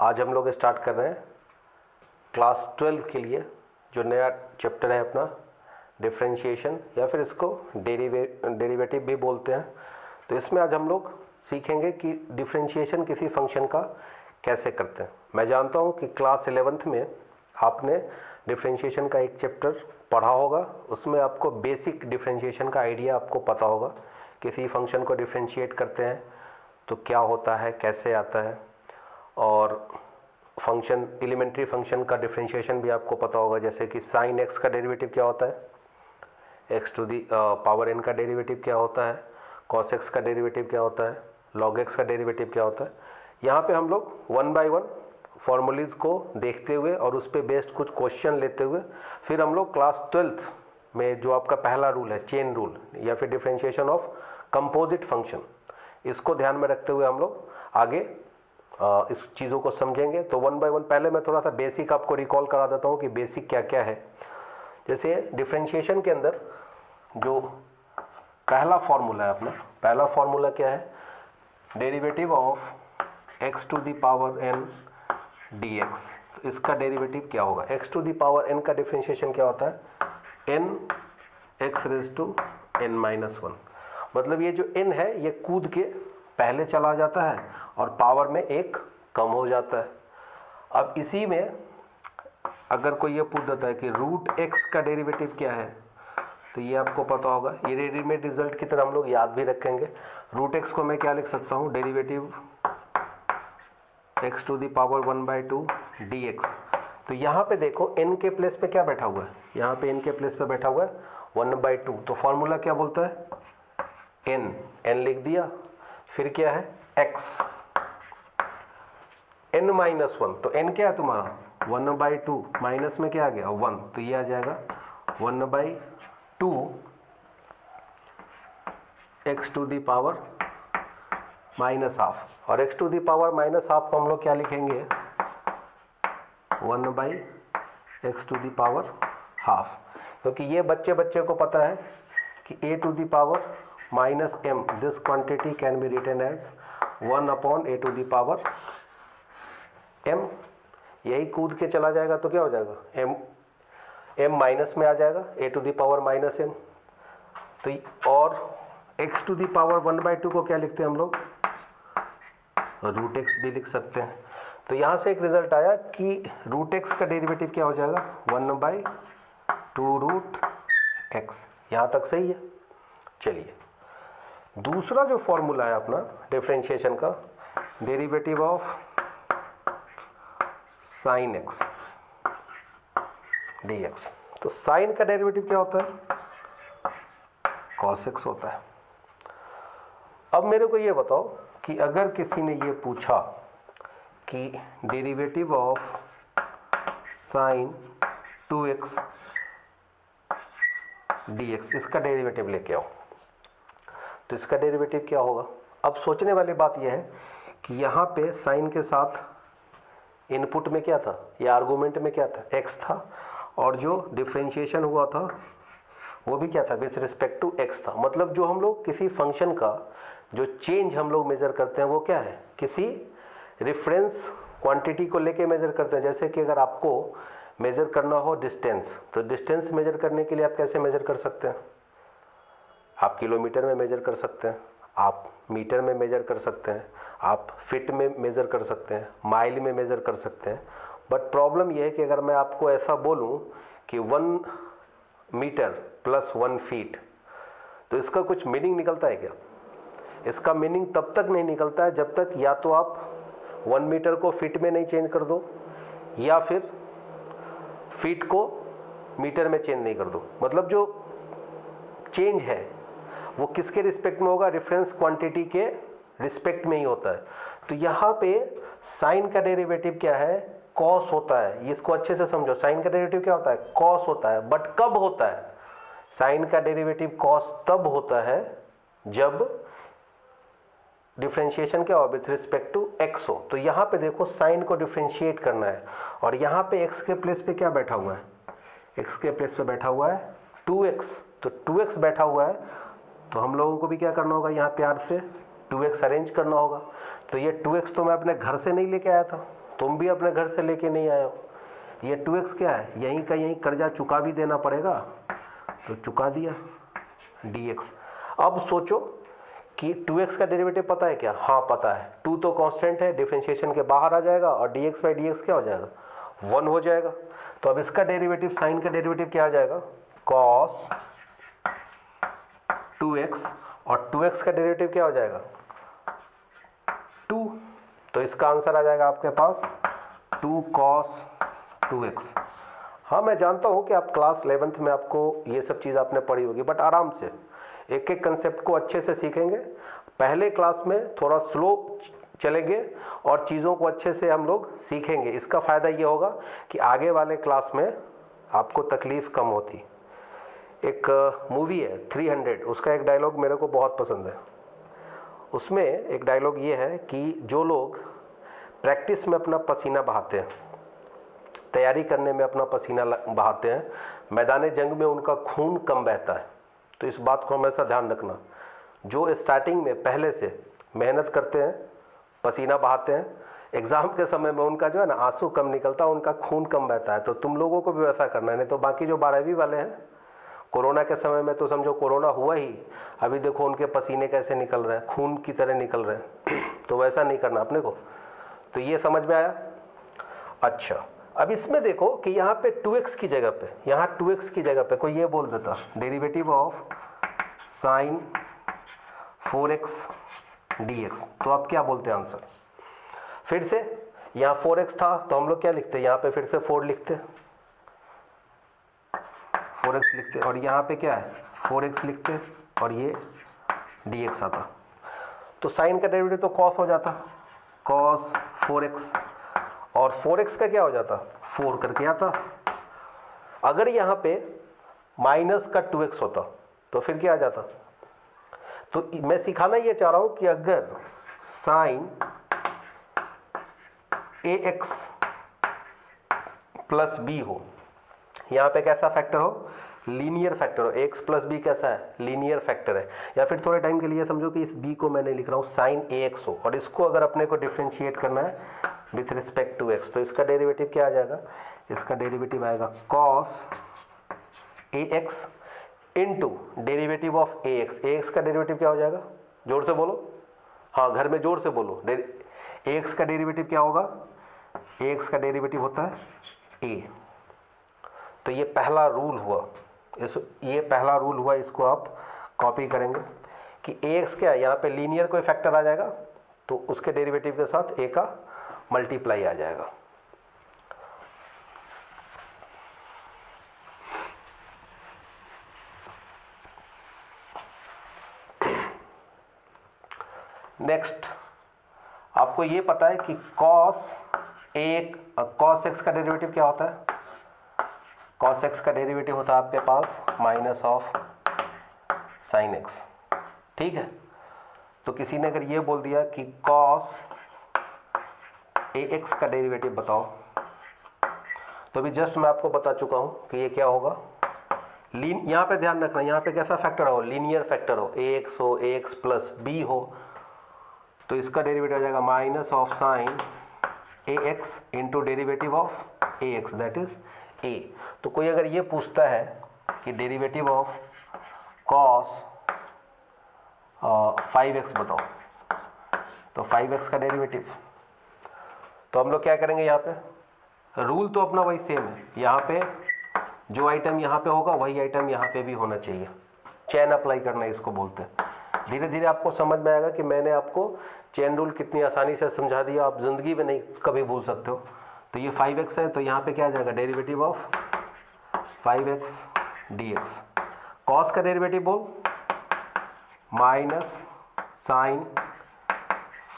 आज हम लोग स्टार्ट कर रहे हैं क्लास 12 के लिए जो नया चैप्टर है अपना डिफरेंशिएशन, या फिर इसको डेरिवेटिव भी बोलते हैं। तो इसमें आज हम लोग सीखेंगे कि डिफरेंशिएशन किसी फंक्शन का कैसे करते हैं। मैं जानता हूँ कि क्लास 11th में आपने डिफरेंशिएशन का एक चैप्टर पढ़ा होगा, उसमें आपको बेसिक डिफरेंशिएशन का आइडिया आपको पता होगा। किसी फंक्शन को डिफरेंशिएट करते हैं तो क्या होता है, कैसे आता है, और फंक्शन एलिमेंट्री फंक्शन का डिफरेंशिएशन भी आपको पता होगा। जैसे कि साइन एक्स का डेरिवेटिव क्या होता है, x to the power n का डेरिवेटिव क्या होता है, कॉस एक्स का डेरिवेटिव क्या होता है, लॉग एक्स का डेरिवेटिव क्या होता है। यहाँ पे हम लोग वन बाय वन फॉर्मूलीज़ को देखते हुए और उस पर बेस्ड कुछ क्वेश्चन लेते हुए फिर हम लोग क्लास 12th में जो आपका पहला रूल है चेन रूल या फिर डिफरेंशिएशन ऑफ कंपोजिट फंक्शन, इसको ध्यान में रखते हुए हम लोग आगे इस चीज़ों को समझेंगे। तो वन बाय वन पहले मैं थोड़ा सा बेसिक आपको रिकॉल करा देता हूँ कि बेसिक क्या क्या है। जैसे डिफरेंशिएशन के अंदर जो पहला फॉर्मूला है अपना, पहला फॉर्मूला क्या है, derivative of x to the power n d x. तो इसका डेरिवेटिव क्या होगा, x to the power n का डिफरेंशिएशन क्या होता है, n x raise to n minus one. मतलब ये जो n है ये कूद के पहले चला जाता है और पावर में एक कम हो जाता है। अब इसी में अगर कोई ये पूछ देता है कि रूट एक्स का डेरिवेटिव क्या है, तो ये आपको पता होगा। ये रेडीमेड रिजल्ट की तरह हम लोग याद भी रखेंगे। रूट एक्स को मैं क्या लिख सकता हूँ, derivative x to the power 1/2 d x. तो यहाँ पे देखो n के प्लेस पे क्या बैठा हुआ है, यहाँ पे n के प्लेस पे बैठा हुआ है 1/2। तो फॉर्मूला क्या बोलता है, n लिख दिया, फिर क्या है x n माइनस वन। तो n क्या है तुम्हारा 1/2, माइनस में क्या आ गया 1, तो ये आ जाएगा 1/2 x to the power minus half. और x to the power minus half को हम लोग क्या लिखेंगे 1/x to the power half, क्योंकि ये बच्चे को पता है कि a to the power minus m, this quantity can be written as 1/a to the power m। यही कूद के चला जाएगा तो क्या हो जाएगा m माइनस में आ जाएगा a to the power minus m। तो और x टू दी पावर 1/2 को क्या लिखते हैं हम लोग, रूट एक्स भी लिख सकते हैं। तो यहाँ से एक रिजल्ट आया कि रूट एक्स का डेरिवेटिव क्या हो जाएगा 1/2 रूट एक्स। यहाँ तक सही है। चलिए दूसरा जो फॉर्मूला है अपना डिफरेंशिएशन का, derivative of sine x d x. तो साइन का डेरिवेटिव क्या होता है, कॉस एक्स होता है। अब मेरे को ये बताओ कि अगर किसी ने ये पूछा कि derivative of sign 2x dx, इसका डेरिवेटिव लेके आओ, तो इसका डेरिवेटिव क्या होगा। अब सोचने वाली बात यह है कि यहाँ पे साइन के साथ इनपुट में क्या था, या आर्गूमेंट में क्या था, x था, और जो डिफरेंशिएशन हुआ था वो भी क्या था, विथ रिस्पेक्ट टू x था। मतलब जो हम लोग किसी फंक्शन का जो चेंज हम लोग मेजर करते हैं वो क्या है, किसी रेफरेंस क्वांटिटी को लेके मेजर करते हैं। जैसे कि अगर आपको मेजर करना हो डिस्टेंस, तो डिस्टेंस मेजर करने के लिए आप कैसे मेजर कर सकते हैं, आप किलोमीटर में मेजर कर सकते हैं, आप मीटर में मेजर कर सकते हैं, आप फिट में मेजर कर सकते हैं, माइल में मेजर कर सकते हैं। बट प्रॉब्लम यह है कि अगर मैं आपको ऐसा बोलूं कि 1 मीटर प्लस 1 फीट, तो इसका कुछ मीनिंग निकलता है क्या। इसका मीनिंग तब तक नहीं निकलता है जब तक या तो आप 1 मीटर को फीट में नहीं चेंज कर दो, या फिर फीट को मीटर में चेंज नहीं कर दो। मतलब जो चेंज है वो किसके रिस्पेक्ट में होगा, रेफरेंस क्वांटिटी के रिस्पेक्ट में ही होता है। तो यहाँ पे साइन का डेरिवेटिव क्या है, कॉस होता है। इसको अच्छे से समझो, साइन का डेरिवेटिव क्या होता है, कॉस होता है। बट कब होता है, साइन का डेरिवेटिव कॉस तब होता है जब डिफरेंशिएशन क्या हो, विथ रिस्पेक्ट टू x हो। तो यहाँ पे देखो साइन को डिफरेंशिएट करना है, और यहाँ पे x के प्लेस पे क्या बैठा हुआ है, x के प्लेस पे बैठा हुआ है 2x। तो 2x बैठा हुआ है, तो हम लोगों को भी क्या करना होगा, यहाँ प्यार से 2x अरेंज करना होगा। तो ये 2x तो मैं अपने घर से नहीं लेके आया था, तुम भी अपने घर से लेके नहीं आए हो। ये 2x क्या है, यहीं का यहीं कर्जा चुका भी देना पड़ेगा, तो चुका दिया dx। अब सोचो कि 2x का डेरिवेटिव पता है क्या? हाँ पता है, 2 तो कांस्टेंट है, डिफरेंशिएशन के बाहर आ जाएगा और dx बाई dx क्या हो जाएगा? 1 हो जाएगा। तो अब इसका डेरिवेटिव, साइन का डेरिवेटिव क्या आ जाएगा? cos 2x, और 2x का डेरिवेटिव क्या हो जाएगा? 2। तो इसका आंसर आ जाएगा आपके पास 2 cos 2x। हाँ मैं जानता हूँ कि आप क्लास 11th में आपको ये सब चीज़ आपने पढ़ी होगी, बट आराम से एक एक कंसेप्ट को अच्छे से सीखेंगे। पहले क्लास में थोड़ा स्लो चलेंगे और चीज़ों को अच्छे से हम लोग सीखेंगे। इसका फ़ायदा ये होगा कि आगे वाले क्लास में आपको तकलीफ़ कम होती। एक मूवी है 300, उसका एक डायलॉग मेरे को बहुत पसंद है। उसमें एक डायलॉग ये है कि जो लोग प्रैक्टिस में अपना पसीना बहाते हैं, तैयारी करने में अपना पसीना बहाते हैं, मैदान जंग में उनका खून कम बहता है। तो इस बात को हमेशा ध्यान रखना। जो स्टार्टिंग में पहले से मेहनत करते हैं, पसीना बहाते हैं, एग्ज़ाम के समय में उनका जो है ना आंसू कम निकलता है, उनका खून कम बहता है। तो तुम लोगों को भी वैसा करना है। नहीं तो बाकी जो 12वीं वाले हैं, कोरोना के समय में तो समझो कोरोना हुआ ही, अभी देखो उनके पसीने कैसे निकल रहे हैं, खून की तरह निकल रहे हैं। तो वैसा नहीं करना अपने को। तो ये समझ में आया? अच्छा, अब इसमें देखो कि यहाँ पे 2x की जगह पे, यहाँ 2x की जगह पे कोई ये बोल देता derivative of sign 4x dx, तो आप क्या बोलते हैं आंसर? फिर से यहाँ 4x था तो हम लोग क्या लिखते, यहाँ पे फिर से 4 लिखते, 4x लिखते, और यहाँ पे क्या है 4x लिखते, और ये dx आता। तो साइन का डेरिवेटिव तो cos हो जाता, cos 4x, और 4x का क्या हो जाता, 4 करके आता। अगर यहाँ पे माइनस का 2x होता तो फिर क्या आ जाता? तो मैं सिखाना ये चाह रहा हूँ कि अगर साइन ax प्लस बी हो, यहाँ पे कैसा फैक्टर हो? लीनियर फैक्टर हो। x प्लस बी कैसा है? लीनियर फैक्टर है। या फिर थोड़े टाइम के लिए समझो कि इस b को मैंने लिख रहा हूँ साइन ax हो, और इसको अगर अपने को डिफ्रेंशिएट करना है विथ रिस्पेक्ट टू x, तो इसका डेरिवेटिव क्या आ जाएगा? इसका डेरिवेटिव आएगा cos ax into derivative of ax। ax का डेरिवेटिव क्या हो जाएगा? जोर से बोलो, हाँ घर में जोर से बोलो। ax का डेरिवेटिव क्या होगा? ax का डेरिवेटिव होता है a। तो ये पहला रूल हुआ, ये पहला रूल हुआ, इसको आप कॉपी करेंगे कि ax क्या है, यहाँ पे लीनियर कोई फैक्टर आ जाएगा तो उसके डेरिवेटिव के साथ a का मल्टीप्लाई आ जाएगा। नेक्स्ट, आपको ये पता है कि cos x का डेरिवेटिव क्या होता है? cos x का डेरिवेटिव होता है आपके पास माइनस ऑफ साइन x। ठीक है, तो किसी ने अगर ये बोल दिया कि cos ax का डेरिवेटिव बताओ, तो अभी जस्ट मैं आपको बता चुका हूँ कि ये क्या होगा। यहाँ पे ध्यान रखना, यहाँ पे कैसा फैक्टर हो? लीनियर फैक्टर हो, ax हो, ax प्लस b हो, तो इसका डेरिवेटिव आ जाएगा minus of sine ax into derivative of ax, that is a। तो कोई अगर ये पूछता है कि डेरिवेटिव ऑफ cos 5x बताओ, तो 5x का डेरिवेटिव, तो हम लोग क्या करेंगे? यहाँ पे रूल तो अपना वही सेम है, यहाँ पे जो आइटम यहाँ पे होगा वही आइटम यहाँ पे भी होना चाहिए। चेन अप्लाई करना इसको बोलते हैं। धीरे धीरे आपको समझ में आएगा कि मैंने आपको चेन रूल कितनी आसानी से समझा दिया, आप ज़िंदगी में नहीं कभी भूल सकते हो। तो ये 5x है, तो यहाँ पे क्या आ जाएगा? Derivative of 5x dx। cos का डेरिवेटिव बोल, माइनस साइन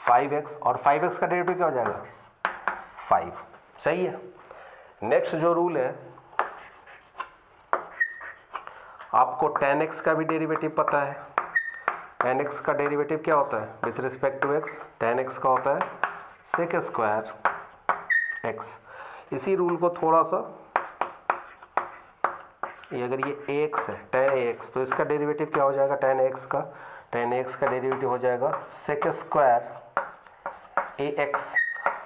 5x, और 5x का डेरिवेटिव क्या हो जाएगा? 5। सही है। नेक्स्ट जो रूल है, आपको tan x का भी डेरिवेटिव पता है। tan x का डेरिवेटिव क्या होता है with respect to x? tan x का होता है सेक स्क्वायर x। इसी रूल को थोड़ा सा, ये अगर ये ax है, tan ax, तो इसका डेरिवेटिव क्या हो जाएगा? tan x का डेरिवेटिव हो जाएगा सेक स्क्वायर ax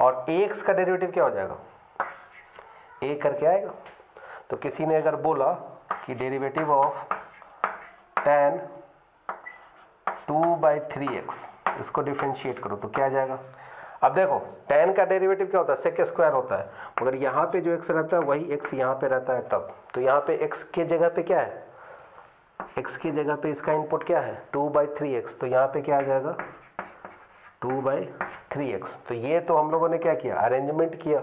और ax का डेरिवेटिव क्या हो जाएगा, a करके आएगा। तो किसी ने अगर बोला कि डेरिवेटिव ऑफ tan 2/3x, इसको डिफ्रेंशिएट करो तो क्या आ जाएगा। अब देखो tan का डेरिवेटिव क्या होता है, sec स्क्वायर होता है, मगर यहाँ पे जो x रहता है वही x यहाँ पे रहता है तब, तो यहाँ पे x के जगह पे क्या है, x की जगह पे इसका इनपुट क्या है 2/3x, तो यहाँ पे क्या आ जाएगा 2/3x। तो ये तो हम लोगों ने क्या किया, अरेंजमेंट किया,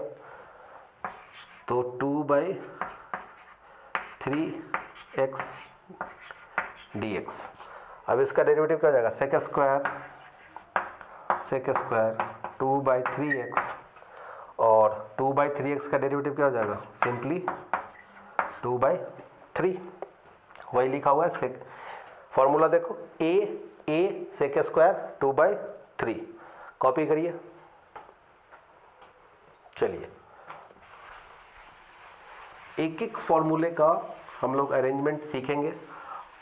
तो 2/3x dx। अब इसका डेरिवेटिव क्या हो जाएगा, sec स्क्वायर 2/3x, और 2/3x का डेरिवेटिव क्या हो जाएगा, सिंपली 2/3, वही लिखा हुआ है सेक। फॉर्मूला देखो a sec स्क्वायर 2/3, कॉपी करिए। चलिए एक एक फॉर्मूले का हम लोग अरेंजमेंट सीखेंगे,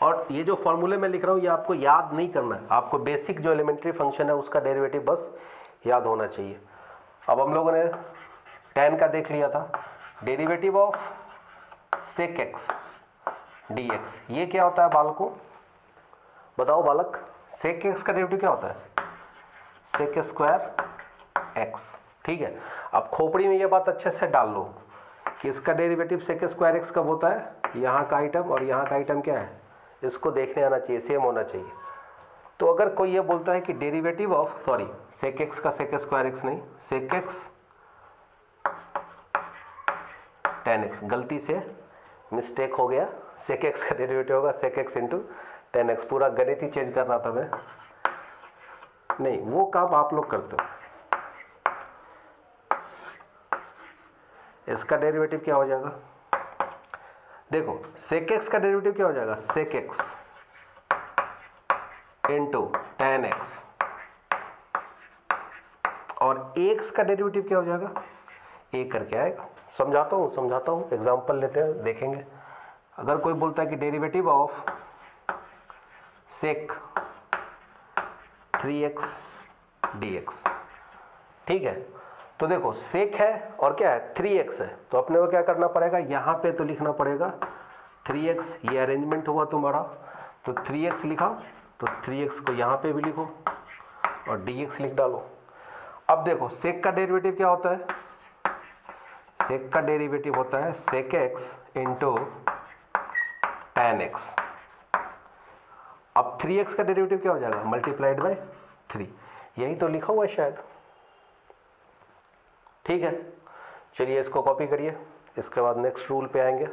और ये जो फॉर्मूले मैं लिख रहा हूँ ये आपको याद नहीं करना है, आपको बेसिक जो एलिमेंट्री फंक्शन है उसका डेरिवेटिव बस याद होना चाहिए। अब हम लोगों ने tan का देख लिया था, derivative of sec x dx, ये क्या होता है बालकों, बताओ बालक, sec x का डेरिवेटिव क्या होता है, sec स्क्वायर x, ठीक है। अब खोपड़ी में ये बात अच्छे से डाल लो कि इसका डेरिवेटिव sec स्क्वायर x कब होता है, यहाँ का आइटम और यहाँ का आइटम क्या है, इसको देखने आना चाहिए, सेम होना चाहिए। तो अगर कोई ये बोलता है कि derivative of, sorry sec x का sec स्क्वायर x नहीं, sec x tan x, गलती से मिस्टेक हो गया, sec x का डेरिवेटिव होगा sec x into tan x, पूरा गणित ही चेंज कर रहा था मैं, नहीं वो काम आप लोग करते हो। इसका डेरिवेटिव क्या हो जाएगा, देखो sec x का डेरिवेटिव क्या हो जाएगा, sec x into tan x, और x का डेरिवेटिव क्या हो जाएगा, a करके आएगा। समझाता हूँ एग्जांपल लेते हैं, देखेंगे। अगर कोई बोलता है कि derivative of sec 3x dx, ठीक है, तो देखो sec है और क्या है 3x है, तो अपने को क्या करना पड़ेगा, यहाँ पे तो लिखना पड़ेगा 3x, ये अरेंजमेंट हुआ तुम्हारा, तो 3x लिखा, तो 3x को यहाँ पे भी लिखो और dx लिख डालो। अब देखो sec का डेरिवेटिव क्या होता है, sec का डेरिवेटिव होता है sec x into tan x। अब 3x का डेरिवेटिव क्या हो जाएगा, मल्टीप्लाइड बाय 3, यही तो लिखा हुआ है शायद, ठीक है। चलिए इसको कॉपी करिए, इसके बाद नेक्स्ट रूल पे आएंगे।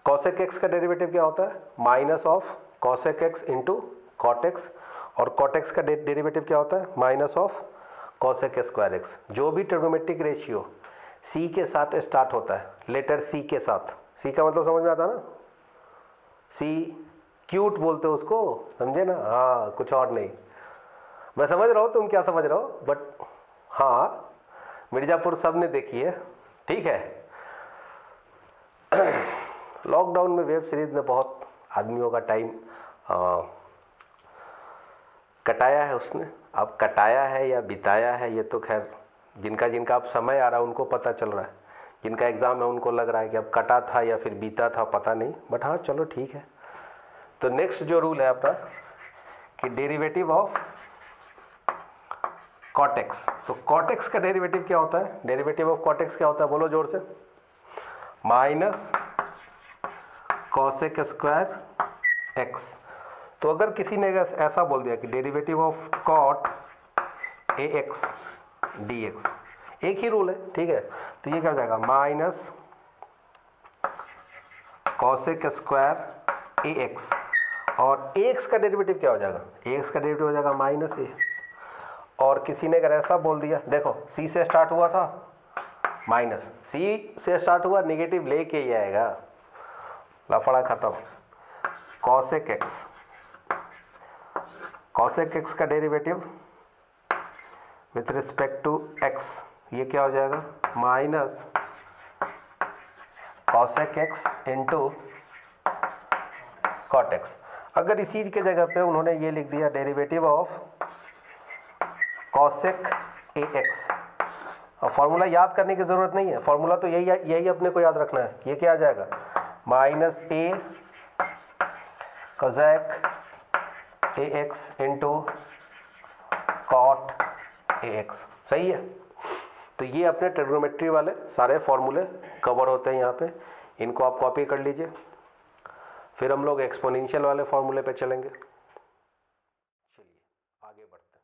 cosec x का डेरिवेटिव क्या होता है, minus of cosec x into cot x, और cot x का डेरिवेटिव क्या होता है, minus of cosec square x। जो भी ट्रिग्नोमेट्रिक रेशियो c के साथ स्टार्ट होता है, लेटर c के साथ, c का मतलब समझ में आता है ना, c क्यूट बोलते हो उसको, समझे ना, हाँ कुछ और नहीं, मैं समझ रहा हूँ तुम क्या समझ रहे हो, बट हाँ मिर्ज़ापुर सब ने देखी है, ठीक है। लॉकडाउन में वेब सीरीज ने बहुत आदमियों का टाइम कटाया है उसने, अब कटाया है या बिताया है ये तो खैर जिनका जिनका अब समय आ रहा है उनको पता चल रहा है, जिनका एग्ज़ाम है उनको लग रहा है कि अब कटा था या फिर बीता था, पता नहीं, बट हाँ चलो ठीक है। तो नेक्स्ट जो रूल है अपना कि डेरिवेटिव ऑफ cot x, तो cot x का डेरिवेटिव क्या होता है, डेरिवेटिव ऑफ cot x क्या होता है, बोलो जोर से, माइनस cosec स्क्वायर x। तो अगर किसी ने ऐसा बोल दिया कि derivative of cot ax dx, एक ही रूल है, ठीक है, तो ये क्या हो जाएगा, माइनस cosec स्क्वायर ax, और ax का डेरिवेटिव क्या हो जाएगा, ax का डेरिवेटिव हो जाएगा माइनस a। और किसी ने अगर ऐसा बोल दिया, देखो c से स्टार्ट हुआ था, माइनस c से स्टार्ट हुआ, नेगेटिव लेके ही आएगा, लफड़ा खत्म। cosec x का derivative with respect to x, ये क्या हो जाएगा, minus cosec x into cot x। अगर इसी के जगह पे उन्होंने ये लिख दिया derivative of cosec A x, और फॉर्मूला याद करने की ज़रूरत नहीं है, फॉर्मूला तो यही अपने को याद रखना है। ये क्या आ जाएगा, minus a cosec a x into cot a x, सही है। तो ये अपने ट्रिग्नोमेट्री वाले सारे फॉर्मूले कवर होते हैं यहाँ पे, इनको आप कॉपी कर लीजिए। फिर हम लोग एक्सपोनेंशियल वाले फॉर्मूले पे चलेंगे। चलिए आगे बढ़ते हैं।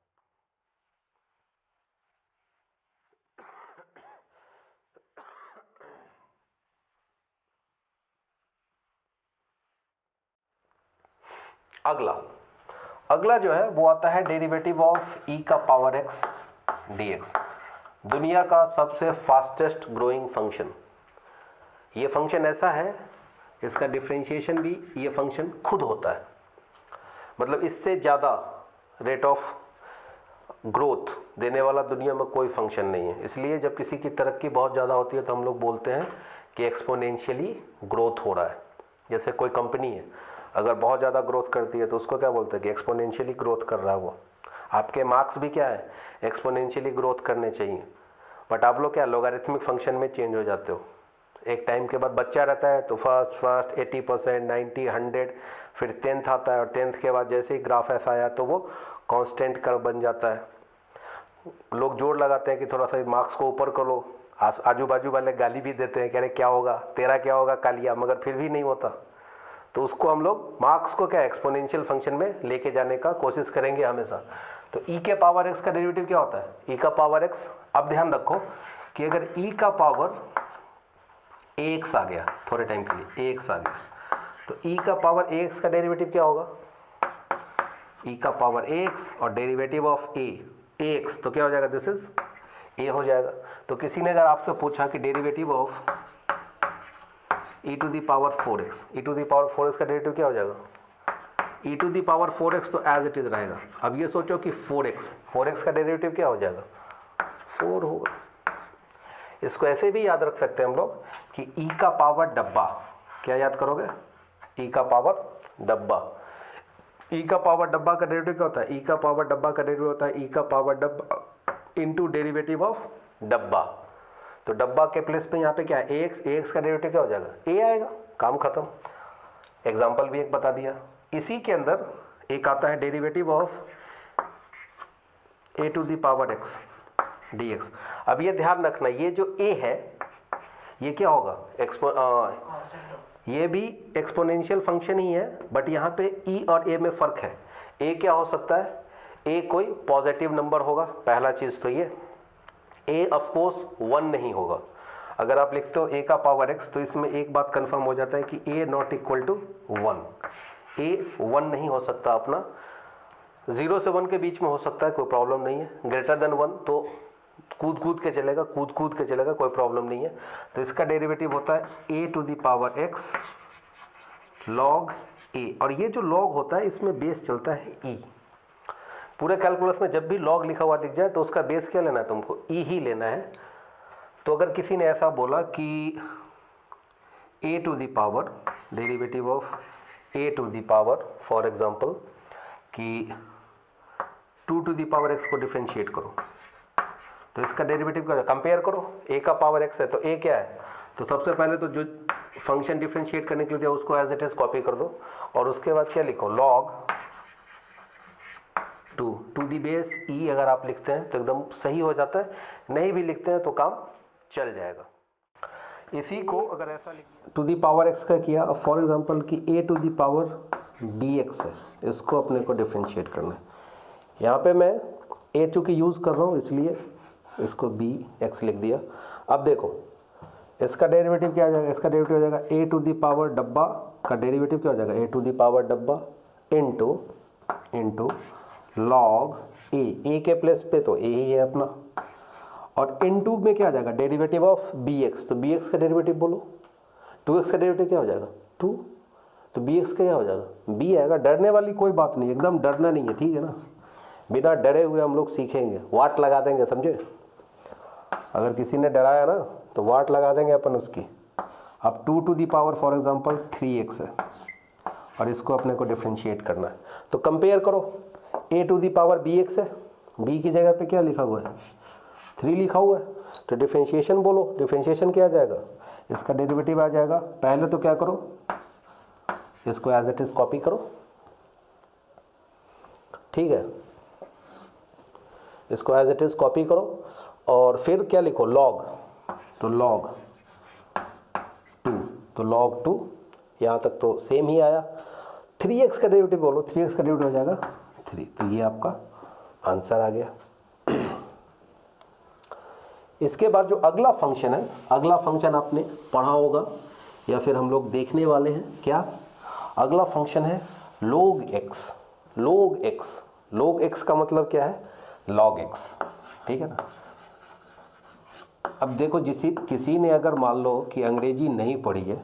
अगला जो है वो आता है डेरिवेटिव ऑफ ई का पावर एक्स डी एक्स, दुनिया का सबसे फास्टेस्ट ग्रोइंग फंक्शन। ये फंक्शन ऐसा है, इसका डिफरेंशिएशन भी ये फंक्शन खुद होता है, मतलब इससे ज़्यादा रेट ऑफ ग्रोथ देने वाला दुनिया में कोई फंक्शन नहीं है। इसलिए जब किसी की तरक्की बहुत ज़्यादा होती है तो हम लोग बोलते हैं कि एक्सपोनेंशियली ग्रोथ हो रहा है। जैसे कोई कंपनी है, अगर बहुत ज़्यादा ग्रोथ करती है तो उसको क्या बोलते हैं कि एक्सपोनेंशियली ग्रोथ कर रहा है वो। आपके मार्क्स भी क्या है, एक्सपोनेंशियली ग्रोथ करने चाहिए, बट आप लोग क्या लॉगरिथमिक फंक्शन में चेंज हो जाते हो। एक टाइम के बाद बच्चा रहता है तो फर्स्ट 80%, 90, 100, फिर 10th आता है, और 10th के बाद जैसे ही ग्राफ ऐसा आया तो वो कांस्टेंट कर्व बन जाता है। लोग जोर लगाते हैं कि थोड़ा सा मार्क्स को ऊपर करो, आजू बाजू वाले गाली भी देते हैं, कह रहे क्या होगा तेरा, क्या होगा कालिया, मगर फिर भी नहीं होता। तो उसको हम लोग मार्क्स को क्या एक्सपोनेंशियल फंक्शन में लेके जाने का कोशिश करेंगे हमेशा। तो ई के पावर एक्स का डेरिवेटिव क्या होता है, ई का पावर एक्स। अब ध्यान रखो कि अगर ई का पावर एक्स आ गया, थोड़े टाइम के लिए एक्स आ गया, तो ई का पावर एक्स का डेरिवेटिव क्या होगा, ई का पावर एक्स और डेरिवेटिव ऑफ ए एक्स, तो क्या हो जाएगा, दिस इज ए हो जाएगा। तो किसी ने अगर आपसे पूछा कि derivative of e to the power 4x, e to the power 4x का डेरिवेटिव क्या हो जाएगा, e to the power 4x तो एज इट इज रहेगा। अब ये सोचो कि 4x का डेरिवेटिव क्या हो जाएगा, 4 होगा। इसको ऐसे भी याद रख सकते हैं हम लोग कि e का पावर डब्बा, क्या याद करोगे, e का पावर डब्बा। e का पावर डब्बा का डेरिवेटिव क्या होता है, e का पावर डब्बा का डेरिवेटिव होता है e का पावर डब्बा इंटू डेरिवेटिव ऑफ डब्बा। तो डब्बा के प्लेस पे यहाँ पे क्या है, एक्स का डेरिवेटिव क्या हो जाएगा, ए आएगा, काम खत्म। एग्जाम्पल भी एक बता दिया। इसी के अंदर एक आता है derivative of a to the power x d x. अब ये ध्यान रखना, ये जो ए है ये क्या होगा, ये भी एक्सपोनेंशियल फंक्शन ही है, बट यहाँ पे ई और ए में फ़र्क है। ए क्या हो सकता है, ए कोई पॉजिटिव नंबर होगा, पहला चीज़ तो ये। ए ऑफ कोर्स 1 नहीं होगा। अगर आप लिखते हो ए का पावर एक्स तो इसमें एक बात कंफर्म हो जाता है कि ए नॉट इक्वल टू 1, ए 1 नहीं हो सकता अपना, 0 से 1 के बीच में हो सकता है, कोई प्रॉब्लम नहीं है। ग्रेटर देन 1 तो कूद के चलेगा, कोई प्रॉब्लम नहीं है। तो इसका डेरिवेटिव होता है a to the power x log a, और ये जो लॉग होता है इसमें बेस चलता है ई। पूरे कैलकुलस में जब भी लॉग लिखा हुआ दिख जाए तो उसका बेस क्या लेना है तुमको, ई ही लेना है। तो अगर किसी ने ऐसा बोला कि a to the power derivative of a to the power, for example कि 2 टू दी पावर एक्स को डिफरेंशिएट करो, तो इसका डेरिवेटिव क्या है, कंपेयर करो, ए का पावर एक्स है तो ए क्या है, तो सबसे पहले तो जो फंक्शन डिफरेंशिएट करने के लिए दिया उसको एज इट इज कॉपी कर दो, और उसके बाद क्या लिखो, लॉग 2 टू दी बेस ई। अगर आप लिखते हैं तो एकदम सही हो जाता है, नहीं भी लिखते हैं तो काम चल जाएगा। इसी को अगर ऐसा लिख टू दी पावर एक्स का किया, अब फॉर एग्जांपल कि a to the power d x है, इसको अपने को डिफरेंशिएट करना है। यहाँ पे मैं ए चूँकि यूज़ कर रहा हूँ इसलिए इसको बी एक्स लिख दिया। अब देखो इसका डेरिवेटिव क्या आ जाएगा, इसका डेरिवेटिव हो जाएगा ए टू दी पावर डब्बा का डेरिवेटिव क्या हो जाएगा, ए टू दी पावर डब्बा इंटू लॉग ए के प्लेस पे तो ए ही है अपना, और इनटू में क्या आ जाएगा, डेरिवेटिव ऑफ बी एक्स। तो बी एक्स का डेरिवेटिव बोलो, 2x का डेरिवेटिव क्या हो जाएगा 2, तो बी एक्स का क्या हो जाएगा, बी आएगा। डरने वाली कोई बात नहीं, एकदम डरना नहीं है, ठीक है ना। बिना डरे हुए हम लोग सीखेंगे, वाट लगा देंगे, समझे। अगर किसी ने डराया ना तो वाट लगा देंगे अपन उसकी। अब 2 to the power for example 3x है, और इसको अपने को डिफ्रेंशिएट करना है। तो कंपेयर करो, a to the power bx है, b की जगह पे क्या लिखा हुआ है 3 लिखा हुआ है, तो डिफ्रेंशिएशन बोलो, डिफ्रेंशिएशन क्या आ जाएगा, इसका डेरिवेटिव आ जाएगा। पहले तो क्या करो, इसको एज इट इज कॉपी करो, ठीक है, इसको एज इट इज कॉपी करो और फिर क्या लिखो लॉग, तो लॉग 2, तो लॉग 2 यहाँ तक तो सेम ही आया। 3x का डेरिवेटिव बोलो, 3x का डेरिवेटिव हो जाएगा 3, तो ये आपका आंसर आ गया। इसके बाद जो अगला फंक्शन है, अगला फंक्शन आपने पढ़ा होगा या फिर हम लोग देखने वाले हैं, क्या अगला फंक्शन है log x। log x, log x का मतलब क्या है, log x, ठीक है ना। अब देखो किसी ने अगर मान लो कि अंग्रेजी नहीं पढ़ी है,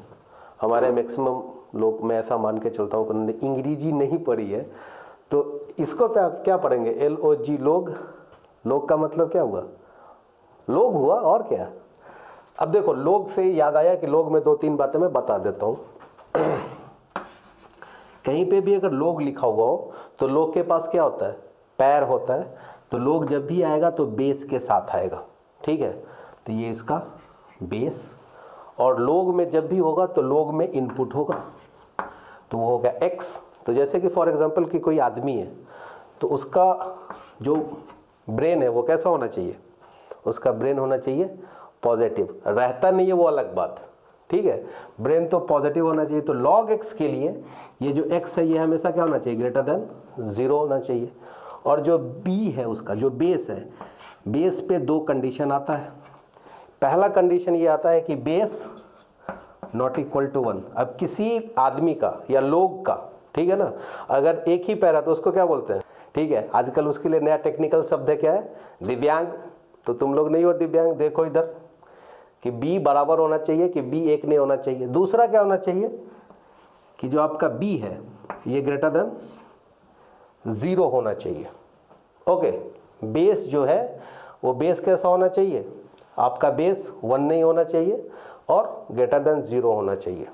हमारे मैक्सिमम लोग, मैं ऐसा मान के चलता हूँ कि उन्होंने अंग्रेजी नहीं पढ़ी है, तो इसको क्या पढ़ेंगे, LOG, लोग, लोग का मतलब क्या हुआ, लोग हुआ और क्या। अब देखो लोग से याद आया कि लोग में 2-3 बातें मैं बता देता हूँ। कहीं पे भी अगर लोग लिखा हुआ हो तो लोग के पास क्या होता है, पैर होता है, तो लोग जब भी आएगा तो बेस के साथ आएगा, ठीक है, तो ये इसका बेस, और लोग में जब भी होगा तो लोग में इनपुट होगा, तो वो होगा x। तो जैसे कि फॉर एग्जांपल कि कोई आदमी है तो उसका जो ब्रेन है वो कैसा होना चाहिए, उसका ब्रेन होना चाहिए पॉजिटिव, रहता नहीं है वो अलग बात, ठीक है, ब्रेन तो पॉजिटिव होना चाहिए। तो log x के लिए ये जो x है ये हमेशा क्या होना चाहिए, ग्रेटर देन 0 होना चाहिए। और जो b है उसका जो बेस है, बेस पे 2 कंडीशन आता है। पहला कंडीशन ये आता है कि बेस नॉट इक्वल टू 1। अब किसी आदमी का या लोग का, ठीक है ना, अगर एक ही पैर है तो उसको क्या बोलते हैं, ठीक है, आजकल उसके लिए नया टेक्निकल शब्द है, क्या है, दिव्यांग। तो तुम लोग नहीं हो दिव्यांग, देखो इधर कि b बराबर होना चाहिए कि b एक नहीं होना चाहिए। दूसरा क्या होना चाहिए कि जो आपका b है ये ग्रेटर देन 0 होना चाहिए। ओके, बेस जो है वो बेस कैसा होना चाहिए, आपका बेस 1 नहीं होना चाहिए और ग्रेटर देन 0 होना चाहिए।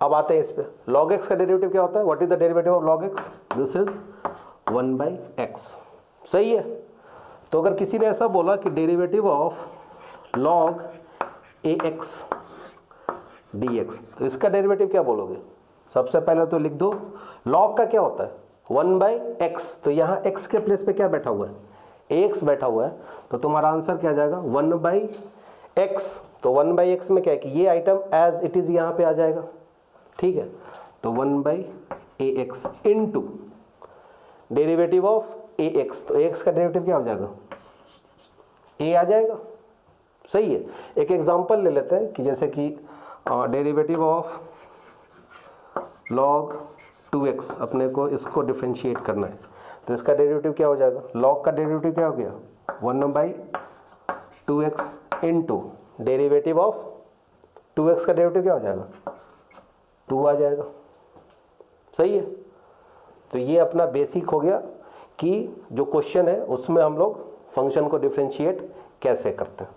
अब आते हैं इस पे, log x का डेरिवेटिव क्या होता है, what is the derivative of log x, this is 1/x, सही है। तो अगर किसी ने ऐसा बोला कि derivative of log ax dx, तो इसका डेरिवेटिव क्या बोलोगे, सबसे पहले तो लिख दो log का क्या होता है 1/x, तो यहाँ x के प्लेस पे क्या बैठा हुआ है, ax बैठा हुआ है, तो तुम्हारा आंसर क्या आ जाएगा 1/x। तो 1/x में क्या है कि ये आइटम एज इट इज यहाँ पे आ जाएगा, ठीक है, तो 1/ax into derivative of ax, तो ax का डेरिवेटिव क्या हो जाएगा, a आ जाएगा, सही है। एक एग्जांपल ले लेते हैं कि जैसे कि डेरिवेटिव ऑफ log 2x, अपने को इसको डिफरेंशिएट करना है, तो इसका डेरिवेटिव क्या हो जाएगा, log का डेरिवेटिव क्या हो गया 1/2x into derivative of 2x का डेरिवेटिव क्या हो जाएगा 2 आ जाएगा, सही है। तो ये अपना बेसिक हो गया कि जो क्वेश्चन है उसमें हम लोग फंक्शन को डिफरेंशिएट कैसे करते हैं।